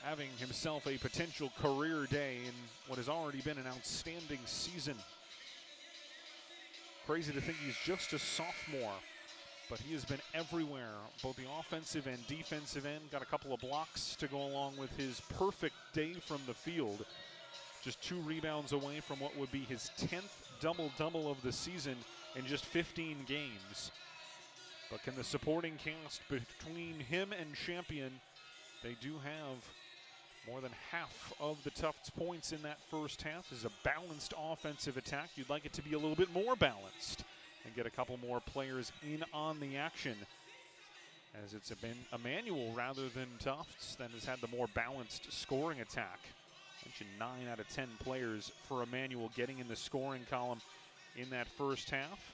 having himself a potential career day in what has already been an outstanding season. Crazy to think he's just a sophomore, but he has been everywhere, both the offensive and defensive end. Got a couple of blocks to go along with his perfect day from the field. Just 2 rebounds away from what would be his 10th double-double of the season in just 15 games. But can the supporting cast between him and Champion, they do have more than half of the Tufts points in that first half. This is a balanced offensive attack. You'd like it to be a little bit more balanced and get a couple more players in on the action, as it's been Emmanuel rather than Tufts that has had the more balanced scoring attack. Mentioned 9 out of 10 players for Emmanuel getting in the scoring column in that first half.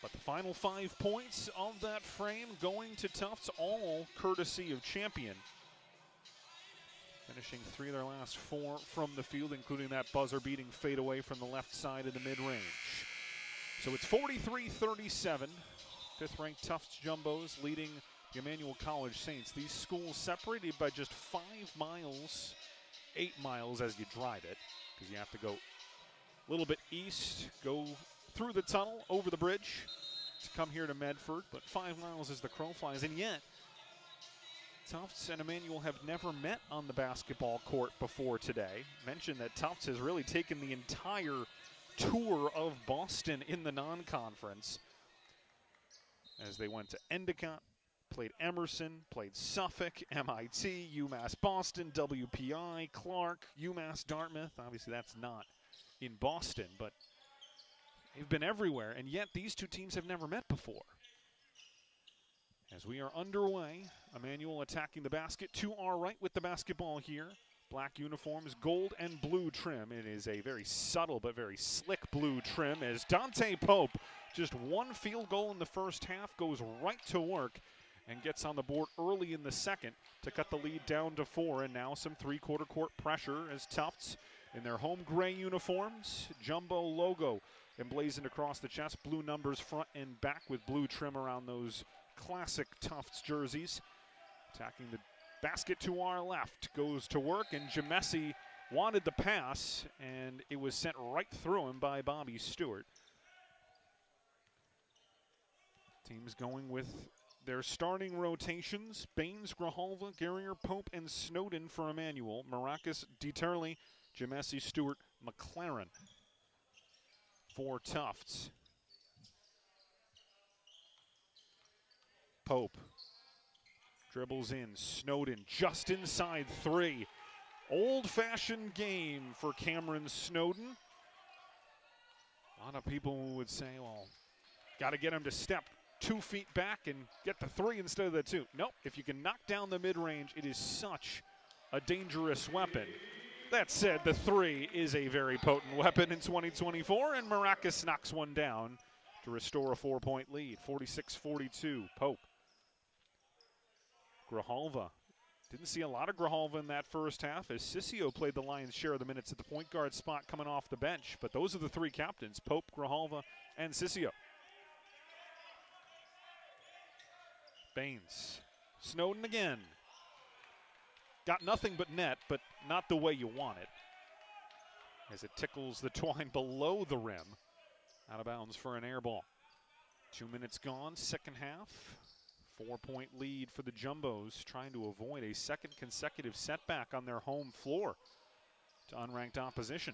But the final 5 points of that frame going to Tufts, all courtesy of Champion. Finishing 3 of their last 4 from the field, including that buzzer-beating fadeaway from the left side of the mid-range. So it's 43-37. 5th-ranked Tufts Jumbos leading the Emmanuel College Saints. These schools separated by just 5 miles, 8 miles as you drive it, because you have to go a little bit east, go through the tunnel, over the bridge to come here to Medford, but 5 miles as the crow flies. And yet, Tufts and Emmanuel have never met on the basketball court before today. Mentioned that Tufts has really taken the entire tour of Boston in the non-conference, as they went to Endicott, played Emerson, played Suffolk, MIT, UMass Boston, WPI, Clark, UMass Dartmouth. Obviously that's not in Boston, but they've been everywhere, and yet these 2 teams have never met before. As we are underway, Emmanuel attacking the basket to our right with the basketball here. Black uniforms, gold and blue trim. It is a very subtle but very slick blue trim, as Dante Pope, just 1 field goal in the first half, goes right to work and gets on the board early in the second to cut the lead down to 4. And now some 3-quarter court pressure as Tufts in their home gray uniforms, Jumbo logo emblazoned across the chest, blue numbers front and back with blue trim around those classic Tufts jerseys. Attacking the basket to our left, goes to work, and Jamesi wanted the pass, and it was sent right through him by Bobby Stewart. Teams going with their starting rotations: Baines, Grijalva, Guerrier, Pope, and Snowden for Emmanuel. Maracas, Deterly, Jamesi, Stewart, McLaren for Tufts. Pope Dribbles in, Snowden just inside 3. Old-fashioned game for Cameron Snowden. A lot of people would say, well, got to get him to step 2 feet back and get the 3 instead of the 2. Nope, if you can knock down the mid-range, it is such a dangerous weapon. That said, the 3 is a very potent weapon in 2024, and Maracas knocks one down to restore a 4-point lead, 46-42. Pope. Grijalva. Didn't see a lot of Grijalva in that first half as Sissio played the lion's share of the minutes at the point guard spot coming off the bench. But those are the 3 captains, Pope, Grijalva, and Sissio. Baines. Snowden again. Got nothing but net, but not the way you want it. As it tickles the twine below the rim. Out of bounds for an air ball. 2 minutes gone, second half. 4-point lead for the Jumbos, trying to avoid a second consecutive setback on their home floor to unranked opposition.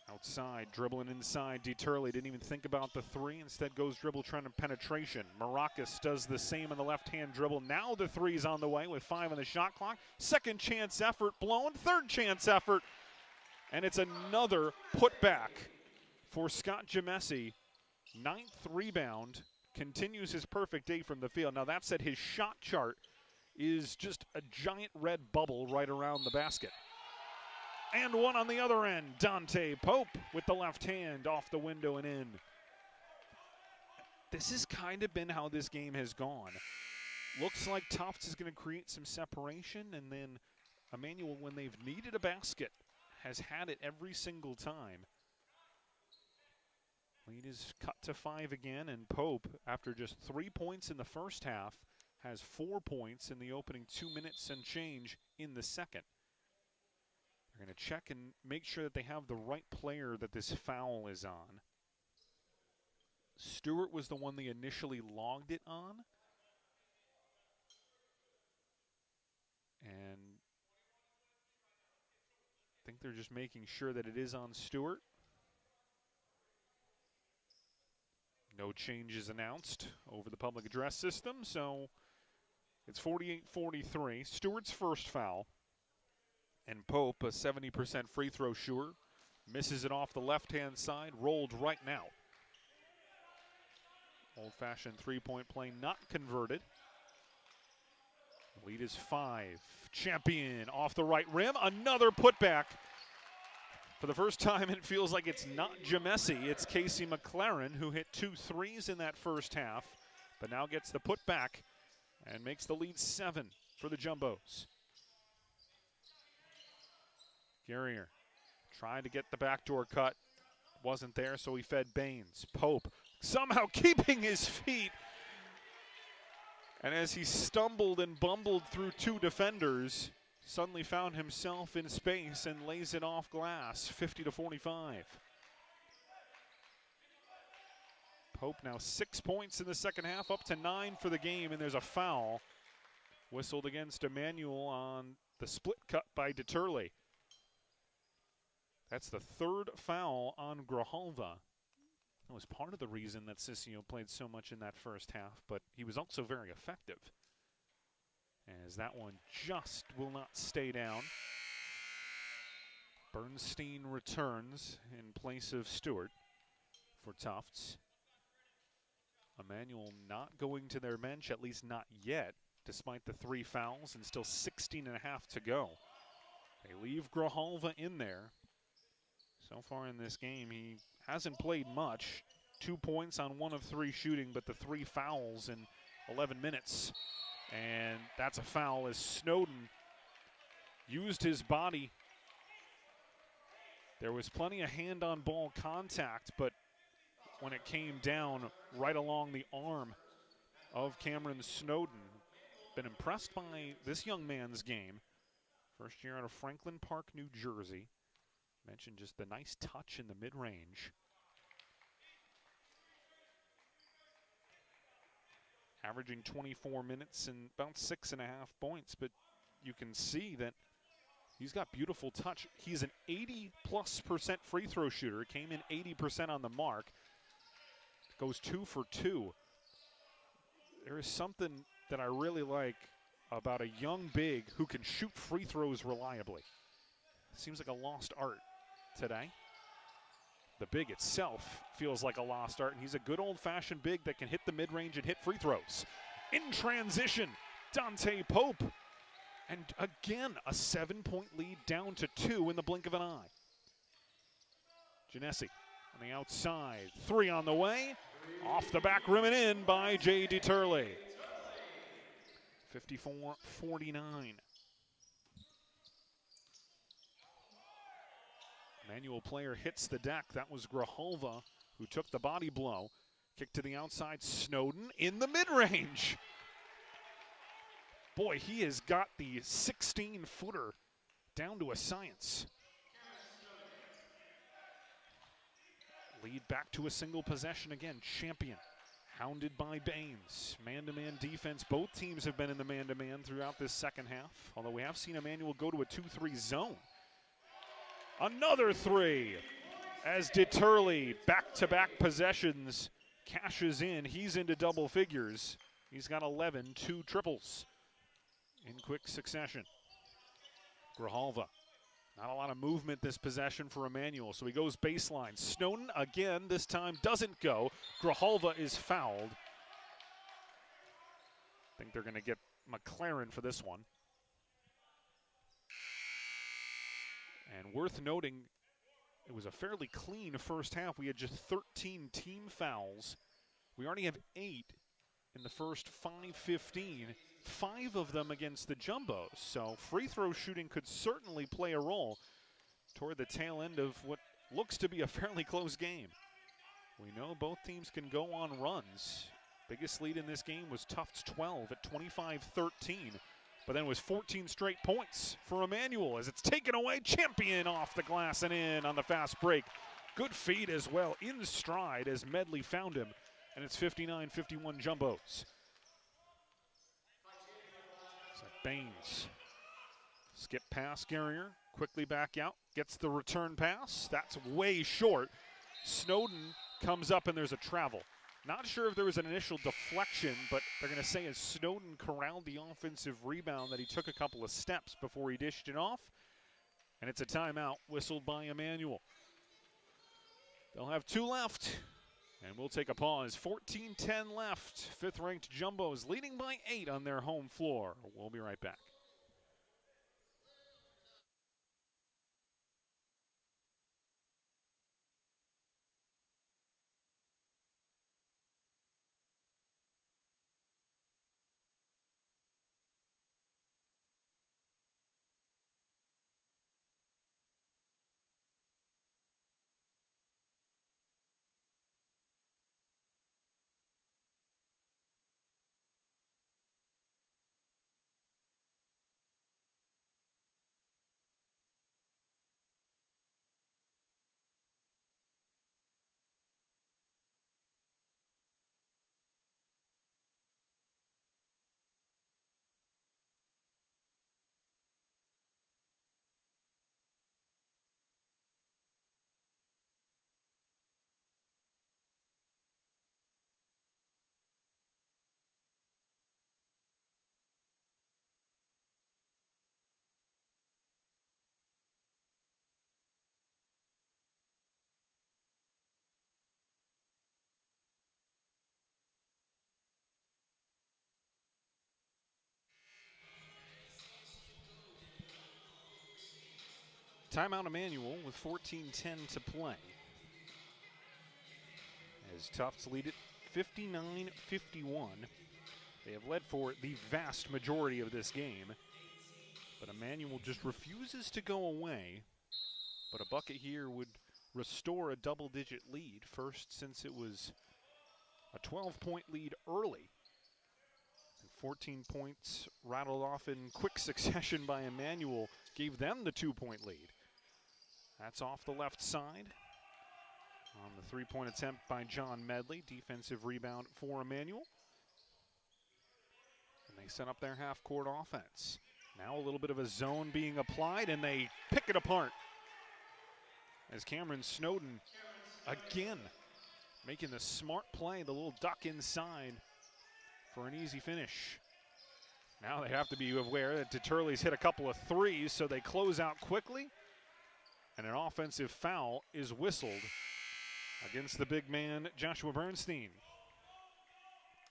Outside, dribbling inside, DeTurley didn't even think about the 3, instead goes dribble trying to penetration. Maracas does the same on the left-hand dribble. Now the 3's on the way with 5 on the shot clock. Second chance effort blown, third chance effort, and it's another putback for Scott Gemesi. 9th rebound, continues his perfect day from the field. Now that said, his shot chart is just a giant red bubble right around the basket. And one on the other end, Dante Pope with the left hand off the window and in. This has kind of been how this game has gone. Looks like Tufts is going to create some separation, and then Emmanuel, when they've needed a basket, has had it every single time. Lead is cut to 5 again, and Pope, after just 3 points in the first half, has 4 points in the opening 2 minutes and change in the second. They're going to check and make sure that they have the right player that this foul is on. Stewart was the one they initially logged it on. And I think they're just making sure that it is on Stewart. No changes announced over the public address system, so it's 48-43. Stewart's first foul. And Pope, a 70% free throw shooter, misses it off the left-hand side, rolled right now. Old-fashioned three-point play not converted. Lead is 5. Champion off the right rim, another putback. For the first time, it feels like it's not Gemesi, it's Casey McLaren, who hit 2 threes in that first half, but now gets the putback and makes the lead 7 for the Jumbos. Guerrier trying to get the backdoor cut. Wasn't there, so he fed Baines. Pope somehow keeping his feet. And as he stumbled and bumbled through 2 defenders, suddenly found himself in space and lays it off glass, 50-45. Pope now 6 points in the second half, up to 9 for the game, and there's a foul whistled against Emmanuel on the split cut by DeTurley. That's the 3rd foul on Grijalva. That was part of the reason that Sissio played so much in that first half, but he was also very effective, as that one just will not stay down. Bernstein returns in place of Stewart for Tufts. Emmanuel not going to their bench, at least not yet, despite the 3 fouls and still 16 and a half to go. They leave Grijalva in there. So far in this game, he hasn't played much. 2 points on 1 of 3 shooting, but the 3 fouls in 11 minutes. And that's a foul as Snowden used his body. There was plenty of hand-on-ball contact, but when it came down right along the arm of Cameron Snowden, been impressed by this young man's game. First year out of Franklin Park, New Jersey. Mentioned just the nice touch in the mid-range. Averaging 24 minutes and about 6.5 points, but you can see that he's got beautiful touch. He's an 80+% free throw shooter. Came in 80% on the mark. Goes 2 for 2 There is something that I really like about a young big who can shoot free throws reliably. Seems like a lost art today. The big itself feels like a lost art, and he's a good old-fashioned big that can hit the mid-range and hit free throws. In transition, Dante Pope. And again, a 7-point lead down to 2 in the blink of an eye. Genesi on the outside. 3 on the way. Off the back rim and in by J.D. Turley. 54-49. Emmanuel player hits the deck. That was Grijalva who took the body blow. Kick to the outside. Snowden in the mid-range. Boy, he has got the 16-footer down to a science. Lead back to a single possession again. Champion, hounded by Baines. Man-to-man defense. Both teams have been in the man-to-man throughout this second half, although we have seen Emmanuel go to a 2-3 zone. Another 3 as DeTurley, back-to-back possessions, cashes in. He's into double figures. He's got 11, 2 triples in quick succession. Grijalva, not a lot of movement this possession for Emmanuel, so he goes baseline. Snowden again, this time doesn't go. Grijalva is fouled. I think they're going to get McLaren for this one. And worth noting, it was a fairly clean first half. We had just 13 team fouls. We already have 8 in the first 5-15. 5 of them against the Jumbos. So free throw shooting could certainly play a role toward the tail end of what looks to be a fairly close game. We know both teams can go on runs. Biggest lead in this game was Tufts 12 at 25-13. But then it was 14 straight points for Emmanuel as it's taken away. Champion off the glass and in on the fast break. Good feed as well, in stride as Medley found him. And it's 59-51 Jumbos. Baines, skip pass, Guerrier, quickly back out, gets the return pass. That's way short. Snowden comes up and there's a travel. Not sure if there was an initial deflection, but they're going to say as Snowden corralled the offensive rebound that he took a couple of steps before he dished it off. And it's a timeout whistled by Emmanuel. They'll have 2 left. And we'll take a pause. 14-10 left. 5th-ranked Jumbos leading by 8 on their home floor. We'll be right back. Timeout Emmanuel with 14-10 to play. As Tufts lead it 59-51. They have led for the vast majority of this game. But Emmanuel just refuses to go away. But a bucket here would restore a double-digit lead. First since it was a 12-point lead early. And 14 points rattled off in quick succession by Emmanuel gave them the 2-point lead. That's off the left side. On the 3-point attempt by John Medley. Defensive rebound for Emmanuel. And they set up their half-court offense. Now a little bit of a zone being applied, and they pick it apart. As Cameron Snowden, again, making the smart play, the little duck inside for an easy finish. Now they have to be aware that Deturley's hit a couple of threes, so they close out quickly. And an offensive foul is whistled against the big man, Joshua Bernstein.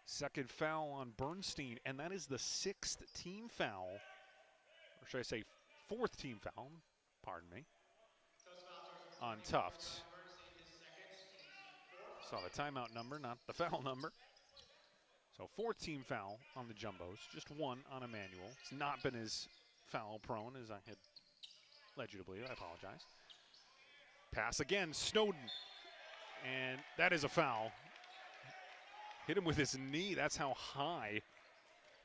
Second foul on Bernstein, and that is the 6th team foul, or should I say 4th team foul, pardon me, on Tufts. Saw the timeout number, not the foul number. So 4th team foul on the Jumbos, just 1 on Emmanuel. It's not been as foul prone as I had led you to believe. I apologize. Pass again, Snowden, and that is a foul. Hit him with his knee, that's how high.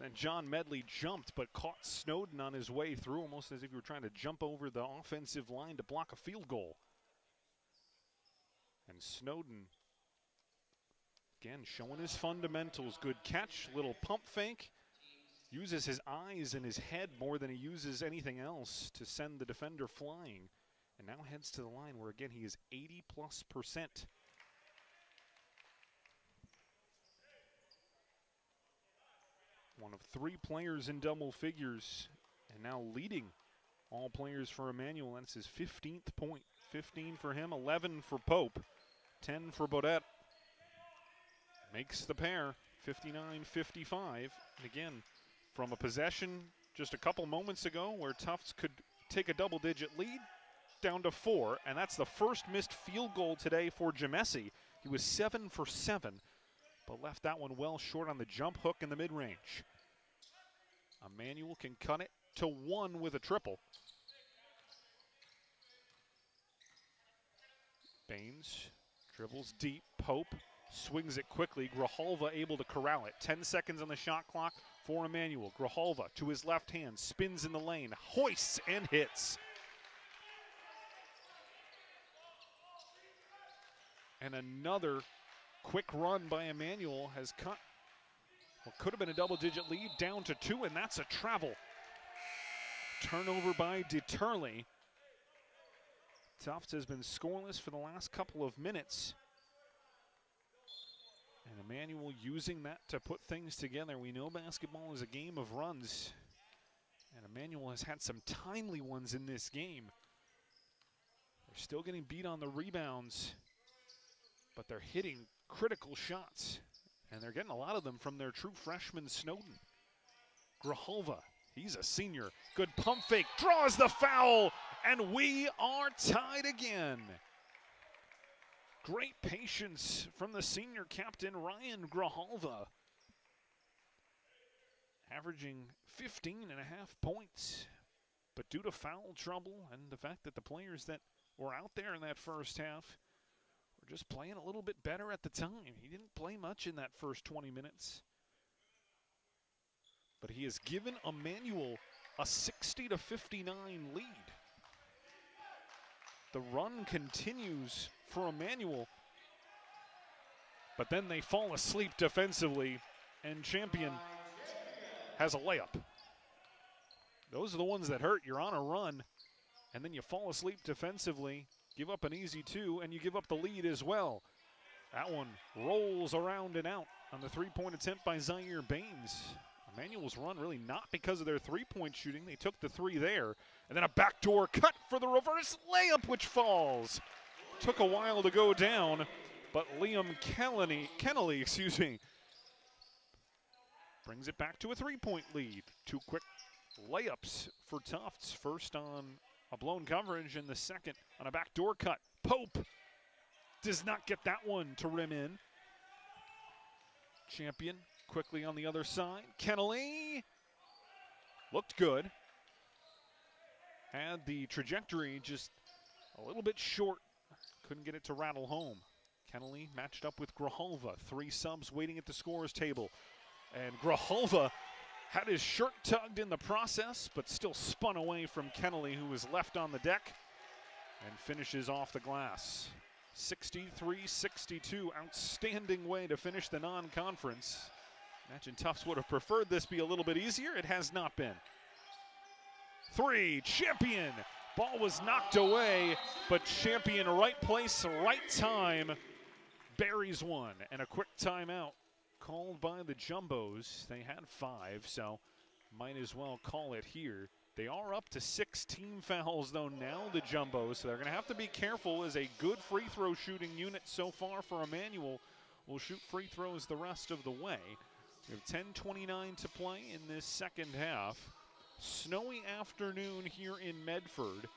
Then John Medley jumped, but caught Snowden on his way through, almost as if you were trying to jump over the offensive line to block a field goal. And Snowden, again, showing his fundamentals. Good catch, little pump fake. Uses his eyes and his head more than he uses anything else to send the defender flying. And now heads to the line where, again, he is 80+%. One of 3 players in double figures, and now leading all players for Emmanuel. That's his 15th point. 15 for him, 11 for Pope, 10 for Baudette. Makes the pair 59-55. And again, from a possession just a couple moments ago where Tufts could take a double-digit lead, down to 4, and that's the first missed field goal today for Jamesi. He was 7 for 7, but left that one well short on the jump hook in the mid-range. Emmanuel can cut it to 1 with a triple. Baines dribbles deep. Pope swings it quickly. Grijalva able to corral it. 10 seconds on the shot clock for Emmanuel. Grijalva to his left hand, spins in the lane, hoists and hits. And another quick run by Emmanuel has cut what could have been a double-digit lead down to 2, and that's a travel. Turnover by Deturley. Tufts has been scoreless for the last couple of minutes. And Emmanuel using that to put things together. We know basketball is a game of runs, and Emmanuel has had some timely ones in this game. They're still getting beat on the rebounds, but they're hitting critical shots, and they're getting a lot of them from their true freshman Snowden. Grijalva, he's a senior. Good pump fake, draws the foul, and we are tied again. Great patience from the senior captain, Ryan Grijalva. Averaging 15.5 points, but due to foul trouble and the fact that the players that were out there in that first half were just playing a little bit better at the time. He didn't play much in that first 20 minutes. But he has given Emmanuel a 60-59 lead. The run continues for Emmanuel, but then they fall asleep defensively, and Champion has a layup. Those are the ones that hurt. You're on a run, and then you fall asleep defensively, give up an easy 2, and you give up the lead as well. That one rolls around and out on the three-point attempt by Zaire Baines. Emmanuel's run really not because of their three-point shooting. They took the 3 there, and then a backdoor cut for the reverse layup, which falls. Took a while to go down, but Liam Kennelly, brings it back to a 3-point lead. 2 quick layups for Tufts. First on a blown coverage, and the second on a backdoor cut. Pope does not get that one to rim in. Champion quickly on the other side. Kennelly looked good. Had the trajectory just a little bit short. Couldn't get it to rattle home. Kennelly matched up with Grijalva. 3 subs waiting at the scorer's table. And Grijalva had his shirt tugged in the process, but still spun away from Kennelly, who was left on the deck, and finishes off the glass. 63-62, outstanding way to finish the non-conference. Imagine Tufts would have preferred this be a little bit easier. It has not been. 3, Champion. Ball was knocked away, but Champion, right place, right time, buries one. And a quick timeout called by the Jumbos. They had 5, so might as well call it here. They are up to 6 team fouls, though, now, the Jumbos, so they're going to have to be careful as a good free throw shooting unit so far for Emmanuel. Will shoot free throws the rest of the way. We have 10:29 to play in this second half. Snowy afternoon here in Medford.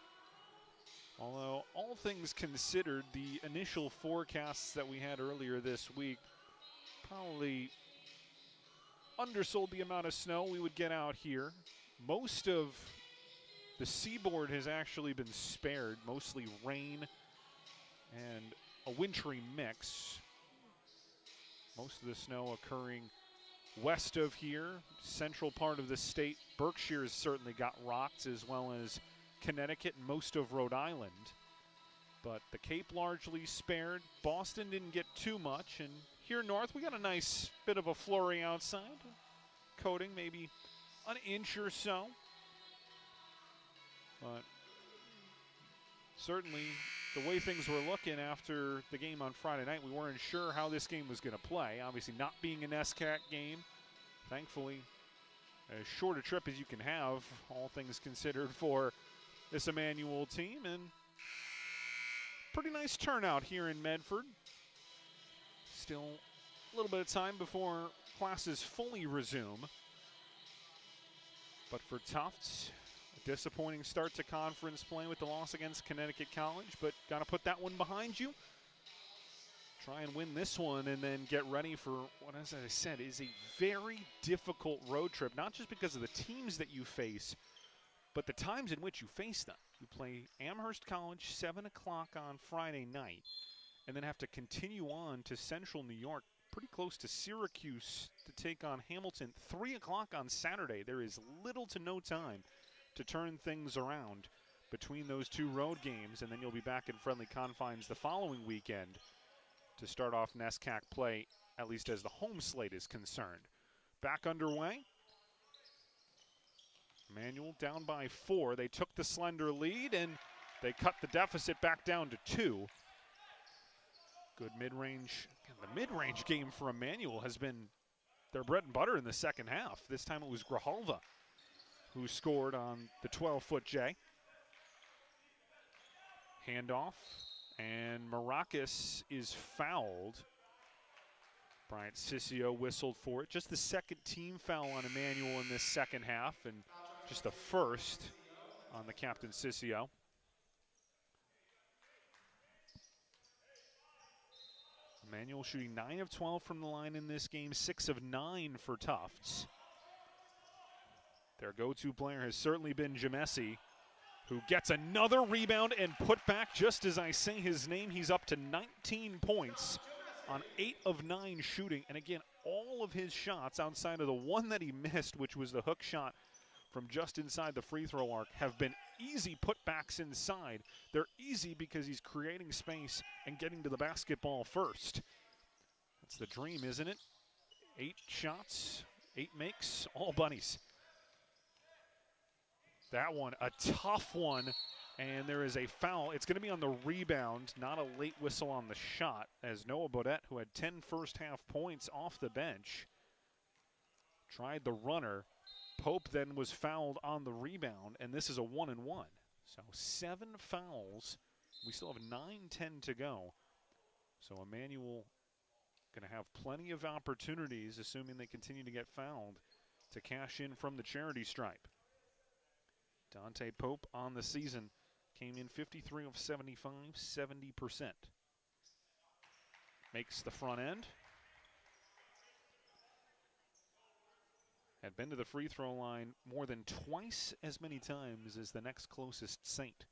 Although, all things considered, the initial forecasts that we had earlier this week probably undersold the amount of snow we would get out here. Most of the seaboard has actually been spared, mostly rain and a wintry mix. Most of the snow occurring west of here, central part of the state. Berkshire has certainly got rocked, as well as Connecticut and most of Rhode Island. But the Cape largely spared. Boston didn't get too much. And here north, we got a nice bit of a flurry outside. Coating maybe an inch or so. But certainly the way things were looking after the game on Friday night, we weren't sure how this game was going to play. Obviously not being an SCAC game. Thankfully, as short a trip as you can have, all things considered, for this Emmanuel team. And pretty nice turnout here in Medford. Still a little bit of time before classes fully resume. But for Tufts, a disappointing start to conference play with the loss against Connecticut College, but got to put that one behind you. Try and win this one and then get ready for what, as I said, is a very difficult road trip, not just because of the teams that you face, but the times in which you face them. You play Amherst College 7 o'clock on Friday night, and then have to continue on to Central New York, pretty close to Syracuse, to take on Hamilton 3 o'clock on Saturday. There is little to no time to turn things around between those 2 road games, and then you'll be back in friendly confines the following weekend to start off NESCAC play, at least as the home slate is concerned. Back underway. Emmanuel down by 4. They took the slender lead, and they cut the deficit back down to 2. Good mid-range. The mid-range game for Emmanuel has been their bread and butter in the second half. This time it was Grijalva who scored on the 12-foot J. Handoff, and Maracas is fouled. Bryant Sissio whistled for it. Just the second team foul on Emmanuel in this second half, and just the first on the captain Sissio. Emmanuel shooting 9 of 12 from the line in this game, 6 of 9 for Tufts. Their go-to player has certainly been Jamesi, who gets another rebound and put back just as I say his name. He's up to 19 points on 8 of 9 shooting. And again, all of his shots outside of the one that he missed, which was the hook shot from just inside the free throw arc, have been easy putbacks inside. They're easy because he's creating space and getting to the basketball first. That's the dream, isn't it? 8 shots, 8 makes, all bunnies. That one, a tough one, and there is a foul. It's going to be on the rebound, not a late whistle on the shot, as Noah Bodette, who had 10 first-half points off the bench, tried the runner. Pope then was fouled on the rebound, and this is a 1-and-1. So 7 fouls. We still have 9:10 to go. So Emmanuel going to have plenty of opportunities, assuming they continue to get fouled, to cash in from the charity stripe. Dante Pope on the season came in 53 of 75, 70%. Makes the front end. Had been to the free throw line more than twice as many times as the next closest Saint.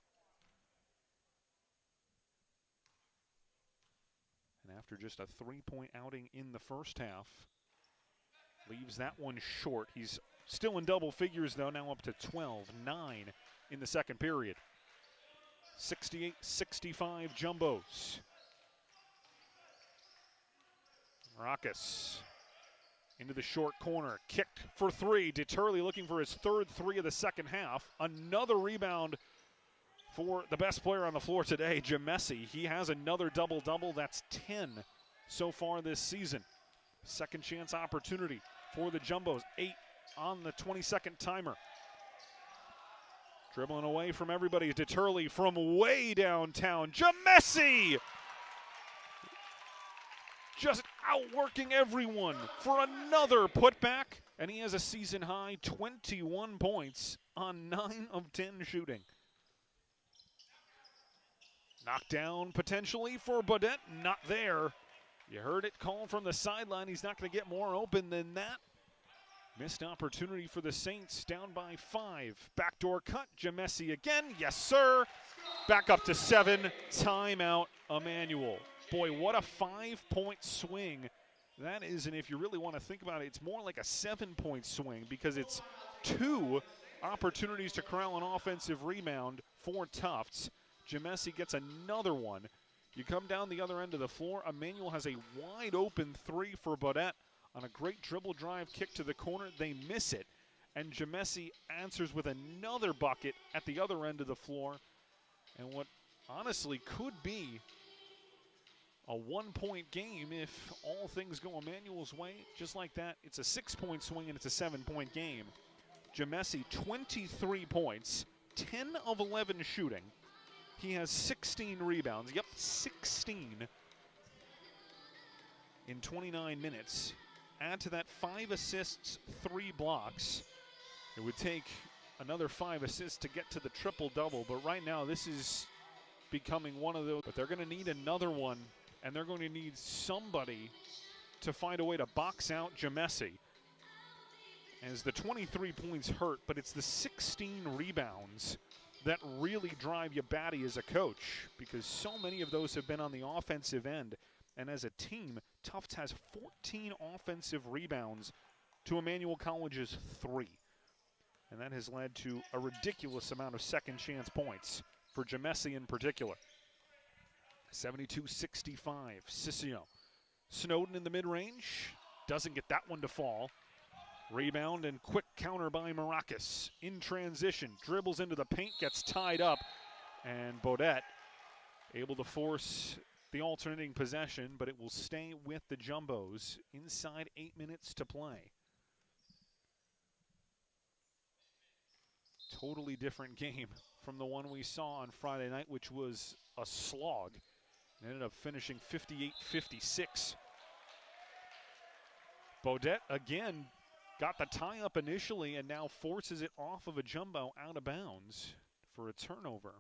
And after just a 3-point outing in the first half, leaves that one short. He's still in double figures, though, now up to 12, 9 in the second period. 68-65 Jumbos. Maracas into the short corner, kicked for 3. Deturley looking for his 3rd 3 of the second half. Another rebound for the best player on the floor today, Jamesi. He has another double-double. That's 10 so far this season. Second chance opportunity for the Jumbos. 8 on the 22nd timer. Dribbling away from everybody to Turley from way downtown. Jamesi just outworking everyone for another putback. And he has a season high 21 points on 9 of 10 shooting. Knocked down potentially for Baudet, not there. You heard it called from the sideline. He's not going to get more open than that. Missed opportunity for the Saints, down by 5. Backdoor cut, Jamesi again, yes sir. Back up to 7, timeout Emmanuel. Boy, what a 5-point swing that is, and if you really want to think about it, it's more like a 7-point swing because it's 2 opportunities to corral an offensive rebound for Tufts. Jamesi gets another one. You come down the other end of the floor, Emmanuel has a wide open 3 for Baudet on a great dribble drive kick to the corner. They miss it, and Jamesi answers with another bucket at the other end of the floor. And what honestly could be a 1-point game if all things go Emmanuel's way. Just like that, it's a 6-point swing and it's a 7-point game. Jamesi, 23 points, 10 of 11 shooting. He has 16 rebounds. Yep, 16 in 29 minutes. Add to that 5 assists, 3 blocks. It would take another 5 assists to get to the triple-double, but right now this is becoming one of those. But they're going to need another one, and they're going to need somebody to find a way to box out Jamesi. As the 23 points hurt, but it's the 16 rebounds that really drive you batty as a coach, because so many of those have been on the offensive end. And as a team, Tufts has 14 offensive rebounds to Emmanuel College's 3. And that has led to a ridiculous amount of second chance points for Jamesi in particular. 72-65, Sissio. Snowden in the mid-range, doesn't get that one to fall. Rebound and quick counter by Maracas. In transition, dribbles into the paint, gets tied up, and Baudet able to force the alternating possession, but it will stay with the Jumbos inside 8 minutes to play. Totally different game from the one we saw on Friday night, which was a slog. It ended up finishing 58-56. Baudet again got the tie up initially and now forces it off of a Jumbo out of bounds for a turnover.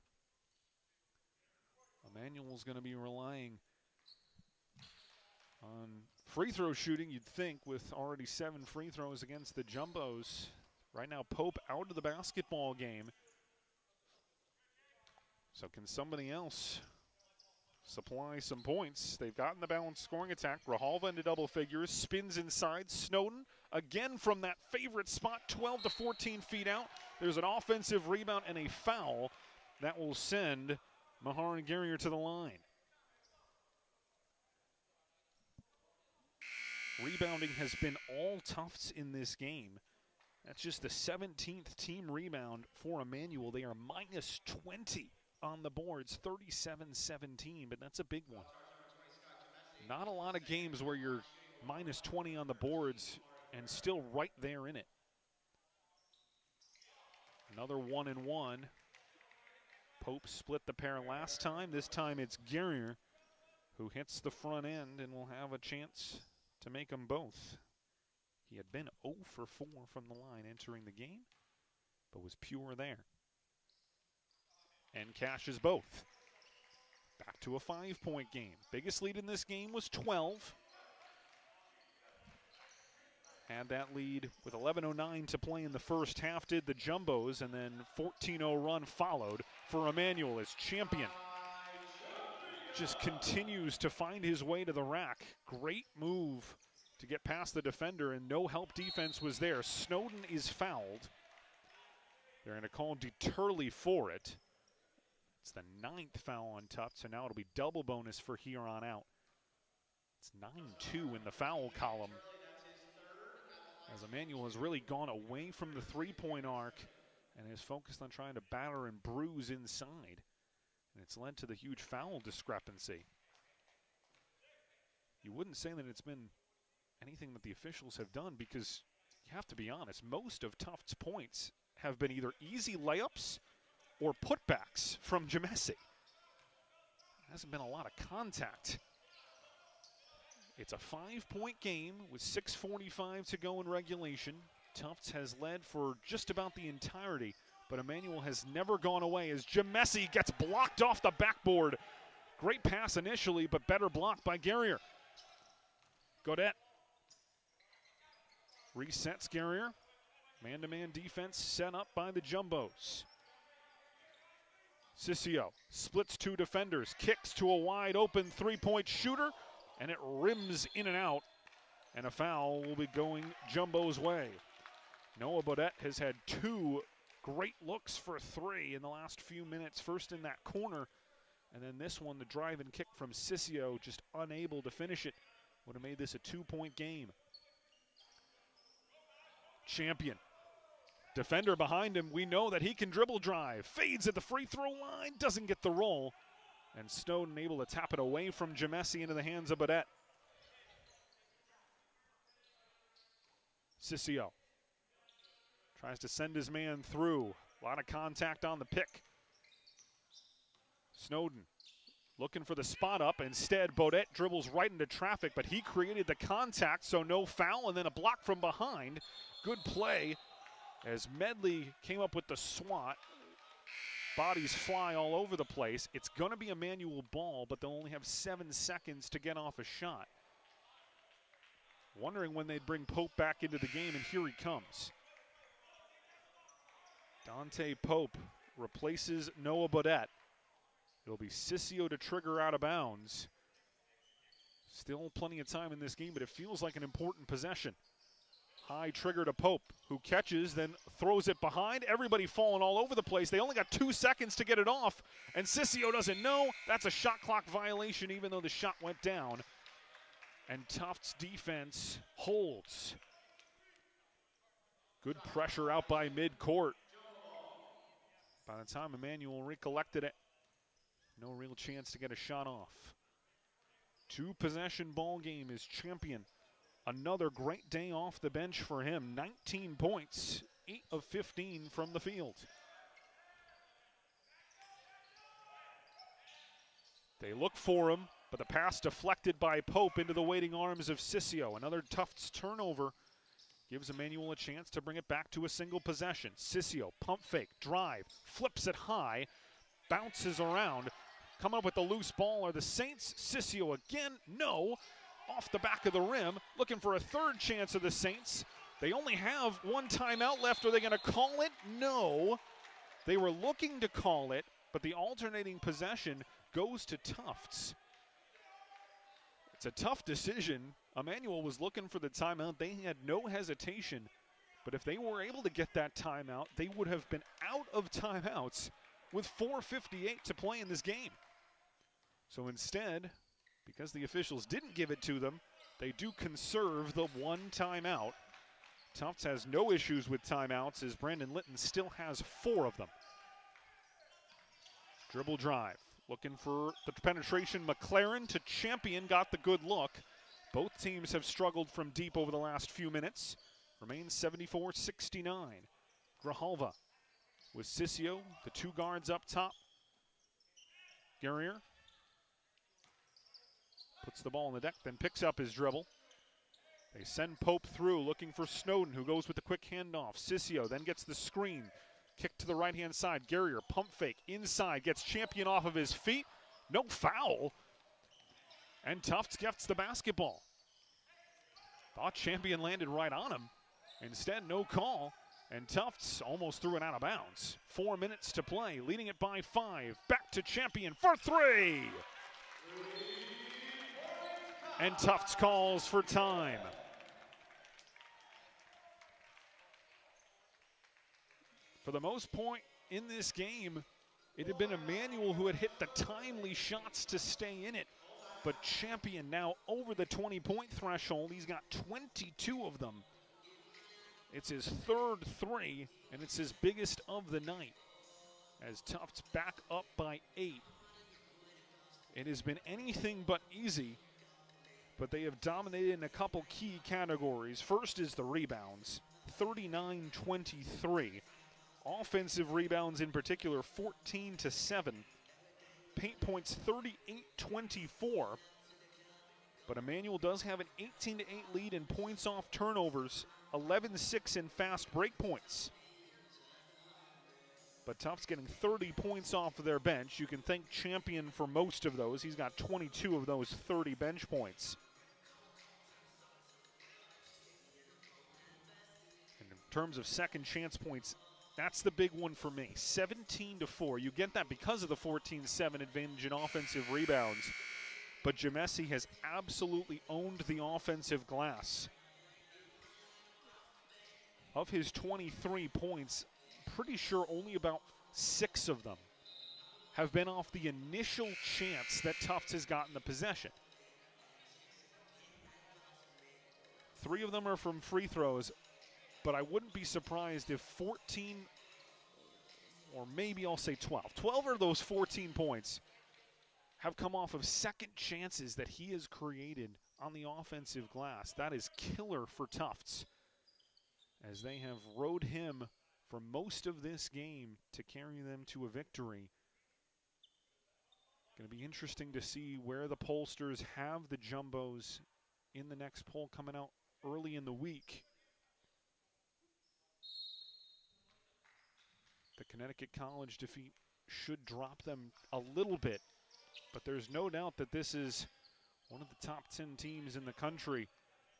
Emmanuel's going to be relying on free throw shooting, you'd think, with already 7 free throws against the Jumbos. Right now, Pope out of the basketball game. So can somebody else supply some points? They've gotten the balanced scoring attack. Grijalva into double figures, spins inside. Snowden again from that favorite spot, 12 to 14 feet out. There's an offensive rebound and a foul that will send Mahar and Guerrier to the line. Rebounding has been all Tufts in this game. That's just the 17th team rebound for Emmanuel. They are minus 20 on the boards, 37-17, but that's a big one. Not a lot of games where you're minus 20 on the boards and still right there in it. Another 1-and-1. Pope split the pair last time. This time it's Guerrier who hits the front end and will have a chance to make them both. He had been 0 for 4 from the line entering the game, but was pure there. And cashes both. Back to a 5-point game. Biggest lead in this game was 12. Had that lead with 11:09 to play in the first half, did the Jumbos, and then 14-0 run followed for Emmanuel as champion. Just continues to find his way to the rack. Great move to get past the defender, and no help defense was there. Snowden is fouled. They're going to call Turley for it. It's the 9th foul on Tufts, so now it'll be double bonus for here on out. It's 9-2 in the foul column, as Emmanuel has really gone away from the three-point arc and is focused on trying to batter and bruise inside. And it's led to the huge foul discrepancy. You wouldn't say that it's been anything that the officials have done, because you have to be honest, most of Tufts' points have been either easy layups or putbacks from Jamesi. Hasn't been a lot of contact. It's a 5-point game with 6:45 to go in regulation. Tufts has led for just about the entirety, but Emmanuel has never gone away as Jamesi gets blocked off the backboard. Great pass initially, but better blocked by Guerrier. Godet resets Guerrier. Man-to-man defense set up by the Jumbos. Sissio splits two defenders, kicks to a wide-open three-point shooter, and it rims in and out, and a foul will be going Jumbo's way. Noah Baudet has had two great looks for three in the last few minutes, first in that corner, and then this one, the drive and kick from Sissio, just unable to finish it. Would have made this a 2-point game. Champion. Defender behind him, we know that he can dribble drive. Fades at the free throw line, doesn't get the roll. And Snowden able to tap it away from Jamesi into the hands of Baudet. Sissio tries to send his man through. A lot of contact on the pick. Snowden looking for the spot up. Instead, Baudet dribbles right into traffic, but he created the contact, so no foul, and then a block from behind. Good play as Medley came up with the swat. Bodies fly all over the place. It's going to be a Emmanuel ball, but they'll only have 7 seconds to get off a shot. Wondering when they'd bring Pope back into the game, and here he comes. Dante Pope replaces Noah Baudet. It'll be Sissio to trigger out of bounds. Still plenty of time in this game, but it feels like an important possession. High trigger to Pope, who catches, then throws it behind. Everybody falling all over the place. They only got 2 seconds to get it off, and Sissio doesn't know. That's a shot clock violation, even though the shot went down. And Tufts' defense holds. Good pressure out by midcourt. By the time Emmanuel recollected it, no real chance to get a shot off. 2-possession ball game is Champion. Another great day off the bench for him. 19 points, 8 of 15 from the field. They look for him, but the pass deflected by Pope into the waiting arms of Sissio. Another Tufts turnover gives Emmanuel a chance to bring it back to a single possession. Sissio, pump fake, drive, flips it high, bounces around. Coming up with the loose ball are the Saints. Sissio again, no. Off the back of the rim, looking for a third chance of the Saints. They only have 1 timeout left. Are they going to call it? No. They were looking to call it, but the alternating possession goes to Tufts. It's a tough decision. Emmanuel was looking for the timeout. They had no hesitation, but if they were able to get that timeout, they would have been out of timeouts with 4:58 to play in this game. So instead, because the officials didn't give it to them, they do conserve the 1 timeout. Tufts has no issues with timeouts as Brandon Litton still has 4 of them. Dribble drive, looking for the penetration. McLaren to Champion, got the good look. Both teams have struggled from deep over the last few minutes. Remains 74-69. Grijalva with Sissio, the 2 guards up top. Guerrier puts the ball on the deck, then picks up his dribble. They send Pope through, looking for Snowden, who goes with the quick handoff. Sissio then gets the screen. Kick to the right-hand side. Guerrier, pump fake, inside, gets Champion off of his feet. No foul. And Tufts gets the basketball. Thought Champion landed right on him. Instead, no call. And Tufts almost threw it out of bounds. 4 minutes to play, leading it by 5. Back to Champion for 3. And Tufts calls for time. For the most point in this game, it had been Emmanuel who had hit the timely shots to stay in it. But Champion now over the 20-point threshold. He's got 22 of them. It's his 3rd 3, and it's his biggest of the night. As Tufts back up by 8. It has been anything but easy. but they have dominated in a couple key categories. First is the rebounds, 39-23. Offensive rebounds in particular, 14-7. Paint points, 38-24. But Emmanuel does have an 18-8 lead in points off turnovers, 11-6 in fast break points. But Tufts getting 30 points off of their bench. You can thank Champion for most of those. He's got 22 of those 30 bench points. And in terms of second chance points, that's the big one for me. 17-4. You get that because of the 14-7 advantage in offensive rebounds. But Jamesi has absolutely owned the offensive glass. Of his 23 points, pretty sure only about 6 of them have been off the initial chance that Tufts has gotten the possession. 3 of them are from free throws, but I wouldn't be surprised if 14, or maybe I'll say 12. 12 of those 14 points have come off of second chances that he has created on the offensive glass. That is killer for Tufts, as they have rode him for most of this game to carry them to a victory. Going to be interesting to see where the pollsters have the Jumbos in the next poll coming out early in the week. The Connecticut College defeat should drop them a little bit, but there's no doubt that this is one of the top 10 teams in the country,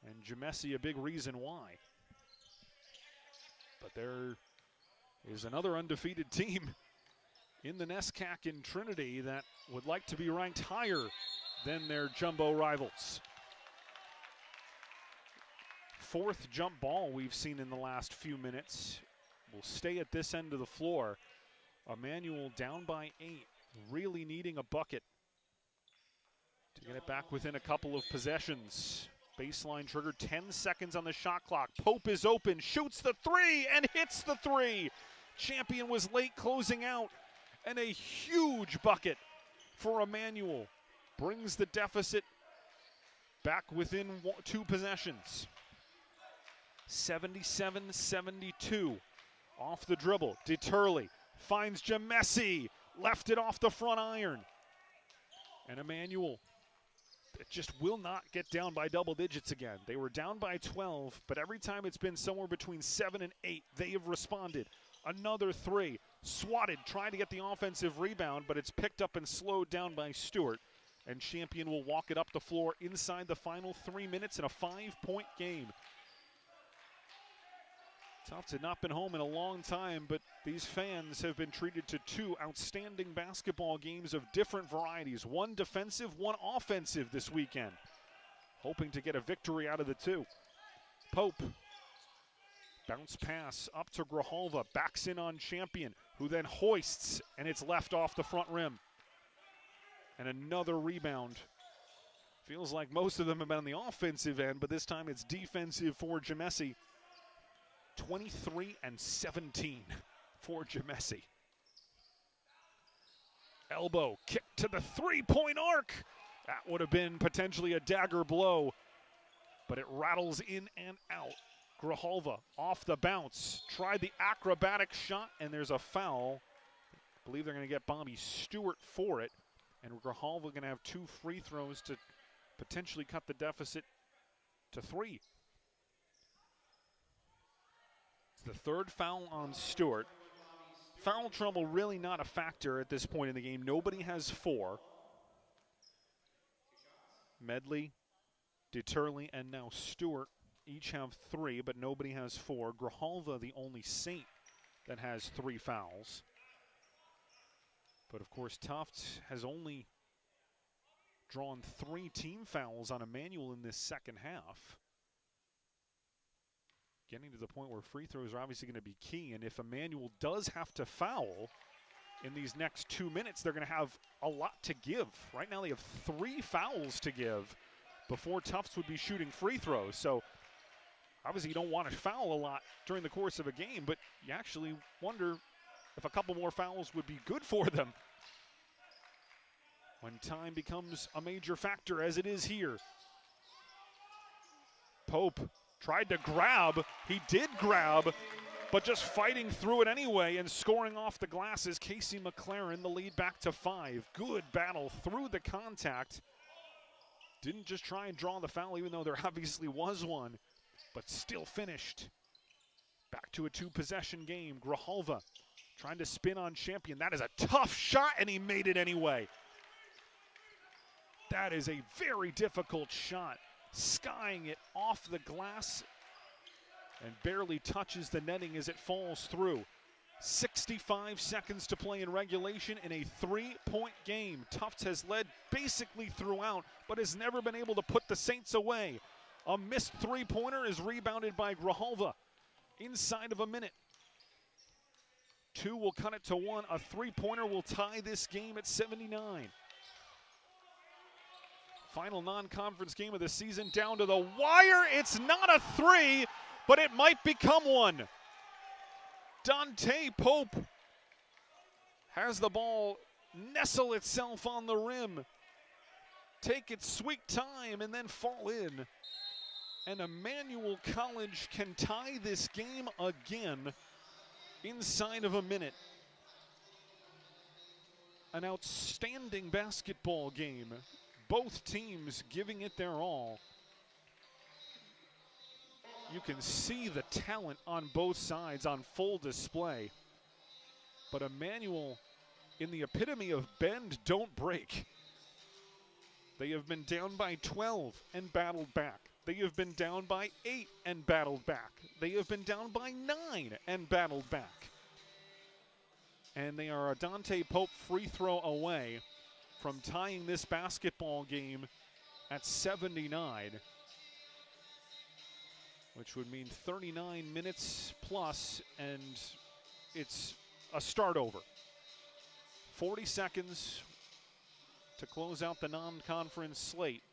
and Jamesi a big reason why. But there is another undefeated team in the NESCAC in Trinity that would like to be ranked higher than their Jumbo rivals. 4th jump ball we've seen in the last few minutes. Will stay at this end of the floor. Emmanuel down by 8, really needing a bucket to get it back within a couple of possessions. Baseline trigger, 10 seconds on the shot clock. Pope is open, shoots the 3, and hits the 3. Champion was late closing out, and a huge bucket for Emmanuel. Brings the deficit back within 2 possessions. 77-72. Off the dribble, DeTurley finds Jamesi, left it off the front iron. And Emmanuel, it just will not get down by double digits again. They were down by 12, but every time it's been somewhere between 7 and 8, they have responded. Another 3, swatted, trying to get the offensive rebound, but it's picked up and slowed down by Stewart. And Champion will walk it up the floor inside the final 3 minutes in a 5-point game. Tufts had not been home in a long time, but these fans have been treated to 2 outstanding basketball games of different varieties. 1 defensive, 1 offensive this weekend. Hoping to get a victory out of the 2. Pope, bounce pass up to Grijalva, backs in on Champion, who then hoists, and it's left off the front rim. And another rebound. Feels like most of them have been on the offensive end, but this time it's defensive for Jamesi. 23-17 for Jamesi. Elbow kick to the 3-point arc. That would have been potentially a dagger blow, but it rattles in and out. Grijalva off the bounce, tried the acrobatic shot, and there's a foul. I believe they're going to get Bobby Stewart for it, and Grijalva going to have 2 free throws to potentially cut the deficit to 3. The 3rd foul on Stewart. Foul trouble really not a factor at this point in the game. Nobody has 4. Medley, DeTurley, and now Stewart each have 3, but nobody has 4. Grijalva, the only Saint that has 3 fouls. But of course, Tufts has only drawn 3 team fouls on Emmanuel in this second half. Getting to the point where free throws are obviously going to be key, and if Emmanuel does have to foul in these next 2 minutes, they're going to have a lot to give. Right now they have 3 fouls to give before Tufts would be shooting free throws. So obviously you don't want to foul a lot during the course of a game, but you actually wonder if a couple more fouls would be good for them when time becomes a major factor, as it is here. Pope tried to grab. He did grab, but just fighting through it anyway and scoring off the glass is Casey McLaren, the lead back to 5. Good battle through the contact. Didn't just try and draw the foul, even though there obviously was one, but still finished. Back to a 2-possession game. Grijalva trying to spin on Champion. That is a tough shot, and he made it anyway. That is a very difficult shot. Skying it off the glass and barely touches the netting as it falls through. 65 seconds to play in regulation in a 3-point game. Tufts has led basically throughout, but has never been able to put the Saints away. A missed 3-pointer is rebounded by Grijalva inside of a minute. 2 will cut it to 1. A 3-pointer will tie this game at 79. Final non-conference game of the season, down to the wire. It's not a 3, but it might become one. Dante Pope has the ball nestle itself on the rim, take its sweet time, and then fall in. And Emmanuel College can tie this game again inside of a minute. An outstanding basketball game. Both teams giving it their all. You can see the talent on both sides on full display. But Emmanuel, in the epitome of bend, don't break. They have been down by 12 and battled back. They have been down by 8 and battled back. They have been down by 9 and battled back. And they are a Dante Pope free throw away from tying this basketball game at 79, which would mean 39 minutes plus, and it's a start over. 40 seconds to close out the non-conference slate.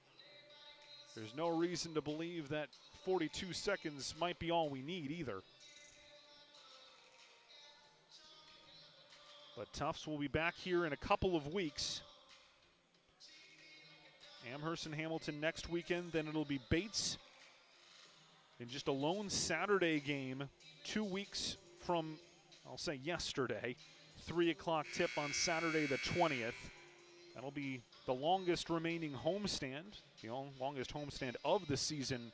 There's no reason to believe that 42 seconds might be all we need either. But Tufts will be back here in a couple of weeks. Amherst and Hamilton next weekend, then it'll be Bates in just a lone Saturday game 2 weeks from, I'll say yesterday, 3 o'clock tip on Saturday the 20th. That'll be the longest remaining homestand, the longest homestand of the season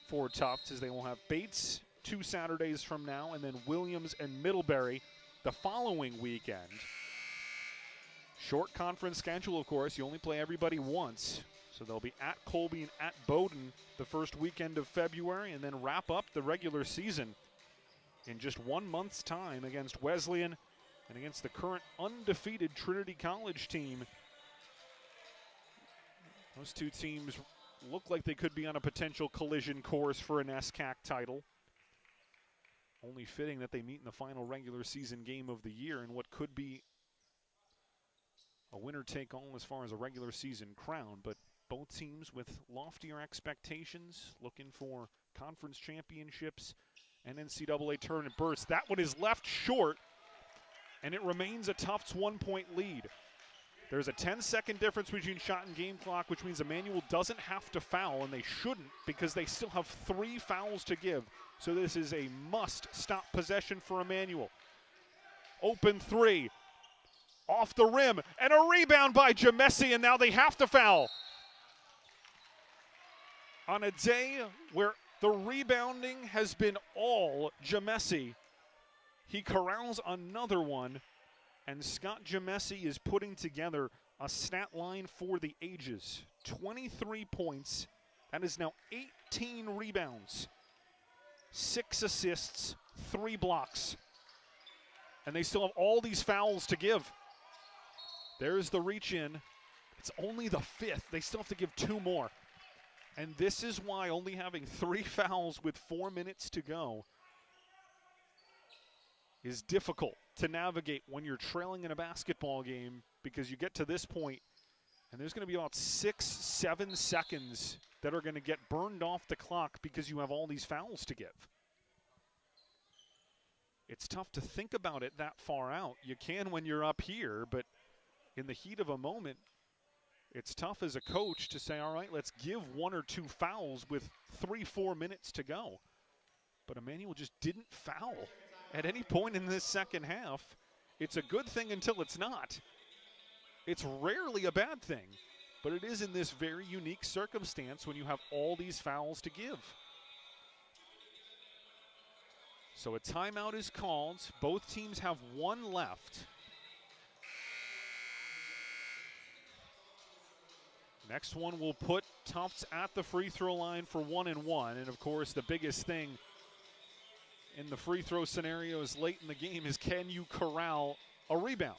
for Tufts, as they will have Bates 2 Saturdays from now, and then Williams and Middlebury the following weekend. Short conference schedule, of course. You only play everybody once. So they'll be at Colby and at Bowdoin the first weekend of February, and then wrap up the regular season in just 1 month's time against Wesleyan and against the current undefeated Trinity College team. Those two teams look like they could be on a potential collision course for an SCAC title. Only fitting that they meet in the final regular season game of the year in what could be a winner-take-all as far as a regular season crown, but both teams with loftier expectations, looking for conference championships and NCAA tournament berths. That one is left short, and it remains a Tufts 1-point lead. There's a 10-second difference between shot and game clock, which means Emmanuel doesn't have to foul, and they shouldn't because they still have 3 fouls to give. So this is a must-stop possession for Emmanuel. Open 3. Off the rim, and a rebound by Jamesi, and now they have to foul. On a day where the rebounding has been all Jamesi, he corrals another one, and Scott Jamesi is putting together a stat line for the ages. 23 points, that is now 18 rebounds, 6 assists, 3 blocks. And they still have all these fouls to give. There's the reach in. It's only the 5th. They still have to give 2 more. And this is why only having 3 fouls with 4 minutes to go is difficult to navigate when you're trailing in a basketball game, because you get to this point and there's going to be about 6-7 seconds that are going to get burned off the clock because you have all these fouls to give. It's tough to think about it that far out. You can when you're up here, but in the heat of a moment, it's tough as a coach to say, all right, let's give 1 or 2 fouls with 3-4 minutes to go. But Emmanuel just didn't foul at any point in this second half. It's a good thing until it's not. It's rarely a bad thing, but it is in this very unique circumstance when you have all these fouls to give. So a timeout is called. Both teams have 1 left. Next one will put Tufts at the free throw line for 1-1. And of course, the biggest thing in the free throw scenarios late in the game is, can you corral a rebound?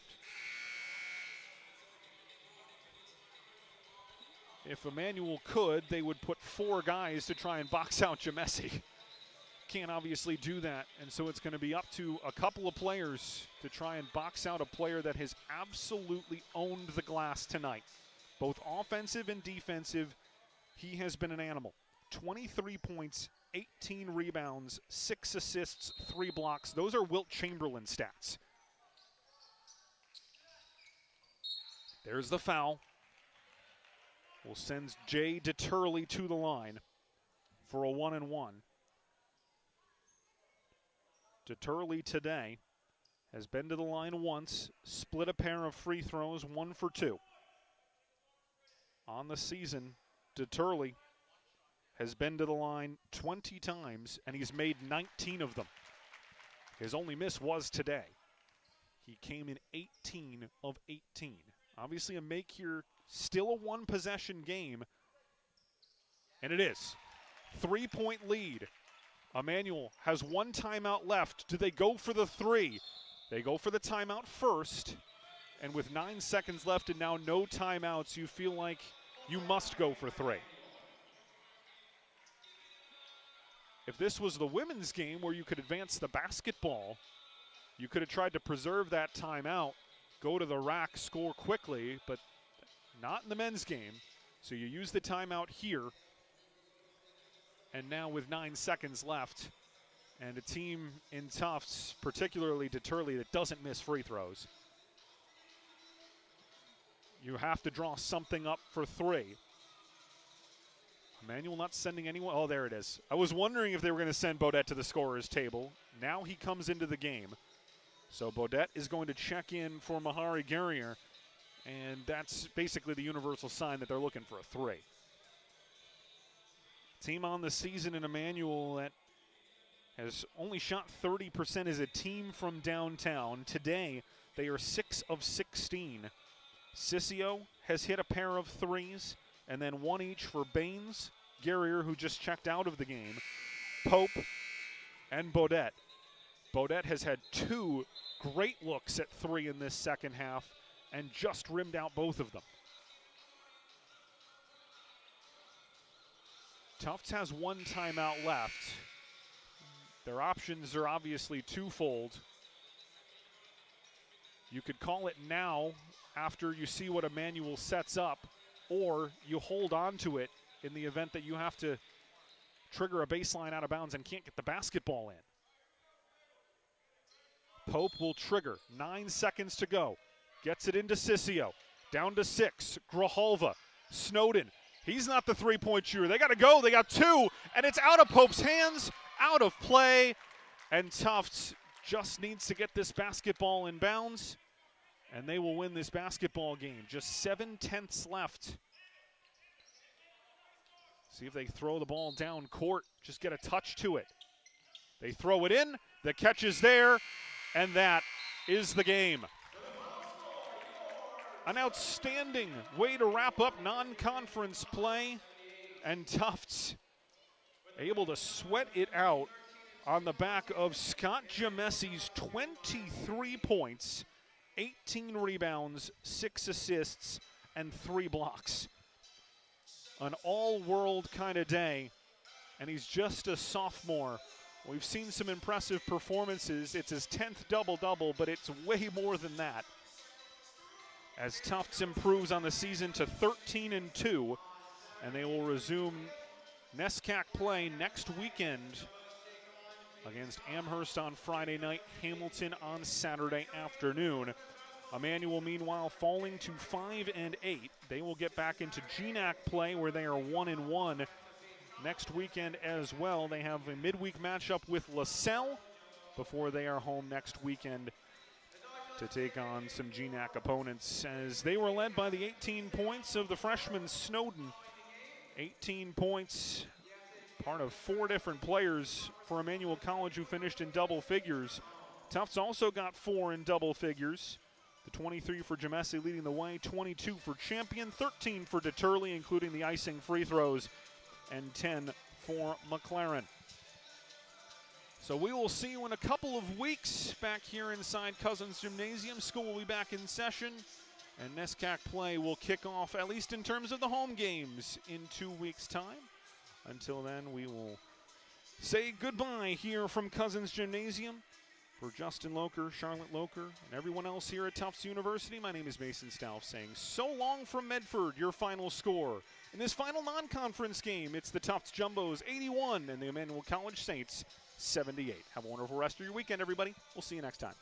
If Emmanuel could, they would put 4 guys to try and box out Jamesi. Can't obviously do that, and so it's going to be up to a couple of players to try and box out a player that has absolutely owned the glass tonight. Both offensive and defensive, he has been an animal. 23 points, 18 rebounds, 6 assists, 3 blocks. Those are Wilt Chamberlain stats. There's the foul. Will send Jay Deturley to the line for a 1-1. Deturley today has been to the line once, split a pair of free throws, 1 for 2. On the season, Deturley has been to the line 20 times, and he's made 19 of them. His only miss was today. He came in 18 of 18. Obviously a make here, still a 1-possession game, and it is. 3-point lead. Emmanuel has 1 timeout left. Do they go for the 3? They go for the timeout first, and with 9 seconds left and now no timeouts, you feel like you must go for 3. If this was the women's game where you could advance the basketball, you could have tried to preserve that timeout, go to the rack, score quickly, but not in the men's game. So you use the timeout here. And now with 9 seconds left, and a team in Tufts, particularly Deturley, that doesn't miss free throws, you have to draw something up for 3. Emmanuel not sending anyone. Oh, there it is. I was wondering if they were going to send Beaudet to the scorer's table. Now he comes into the game. So Beaudet is going to check in for Mahari Guerrier, and that's basically the universal sign that they're looking for a 3. Team on the season in Emmanuel that has only shot 30% as a team from downtown. Today, they are 6 of 16. Sissio has hit a pair of 3s, and then 1 each for Baines, Guerrier, who just checked out of the game, Pope, and Beaudet. Beaudet has had 2 great looks at 3 in this second half and just rimmed out both of them. Tufts has 1 timeout left. Their options are obviously twofold. You could call it now after you see what Emmanuel sets up, or you hold on to it in the event that you have to trigger a baseline out of bounds and can't get the basketball in. Pope will trigger. 9 seconds to go. Gets it into Sissio. Down to 6. Grijalva. Snowden. He's not the 3-point shooter. They got to go. They got 2, and it's out of Pope's hands, out of play, and Tufts just needs to get this basketball in bounds, and they will win this basketball game. Just 7/10 left. See if they throw the ball down court, just get a touch to it. They throw it in, the catch is there, and that is the game. An outstanding way to wrap up non-conference play, and Tufts able to sweat it out on the back of Scott Jamesi's 23 points, 18 rebounds, 6 assists, and 3 blocks. An all-world kind of day, and he's just a sophomore. We've seen some impressive performances. It's his 10th double-double, but it's way more than that. As Tufts improves on the season to 13-2, and they will resume NESCAC play next weekend against Amherst on Friday night, Hamilton on Saturday afternoon. Emmanuel, meanwhile, falling to 5-8. They will get back into GNAC play where they are 1-1 next weekend as well. They have a midweek matchup with LaSalle before they are home next weekend to take on some GNAC opponents, as they were led by the 18 points of the freshman Snowden. 18 points, part of 4 different players for Emmanuel College who finished in double figures. Tufts also got 4 in double figures. The 23 for Jamesi leading the way, 22 for Champion, 13 for Deterley, including the icing free throws, and 10 for McLaren. So we will see you in a couple of weeks back here inside Cousins Gymnasium. School will be back in session, and NESCAC play will kick off, at least in terms of the home games, in 2 weeks' time. Until then, we will say goodbye here from Cousins Gymnasium. For Justin Locher, Charlotte Locher, and everyone else here at Tufts University, my name is Mason Stauff saying so long from Medford, your final score. In this final non-conference game, it's the Tufts Jumbos 81 and the Emmanuel College Saints 78. Have a wonderful rest of your weekend, everybody. We'll see you next time.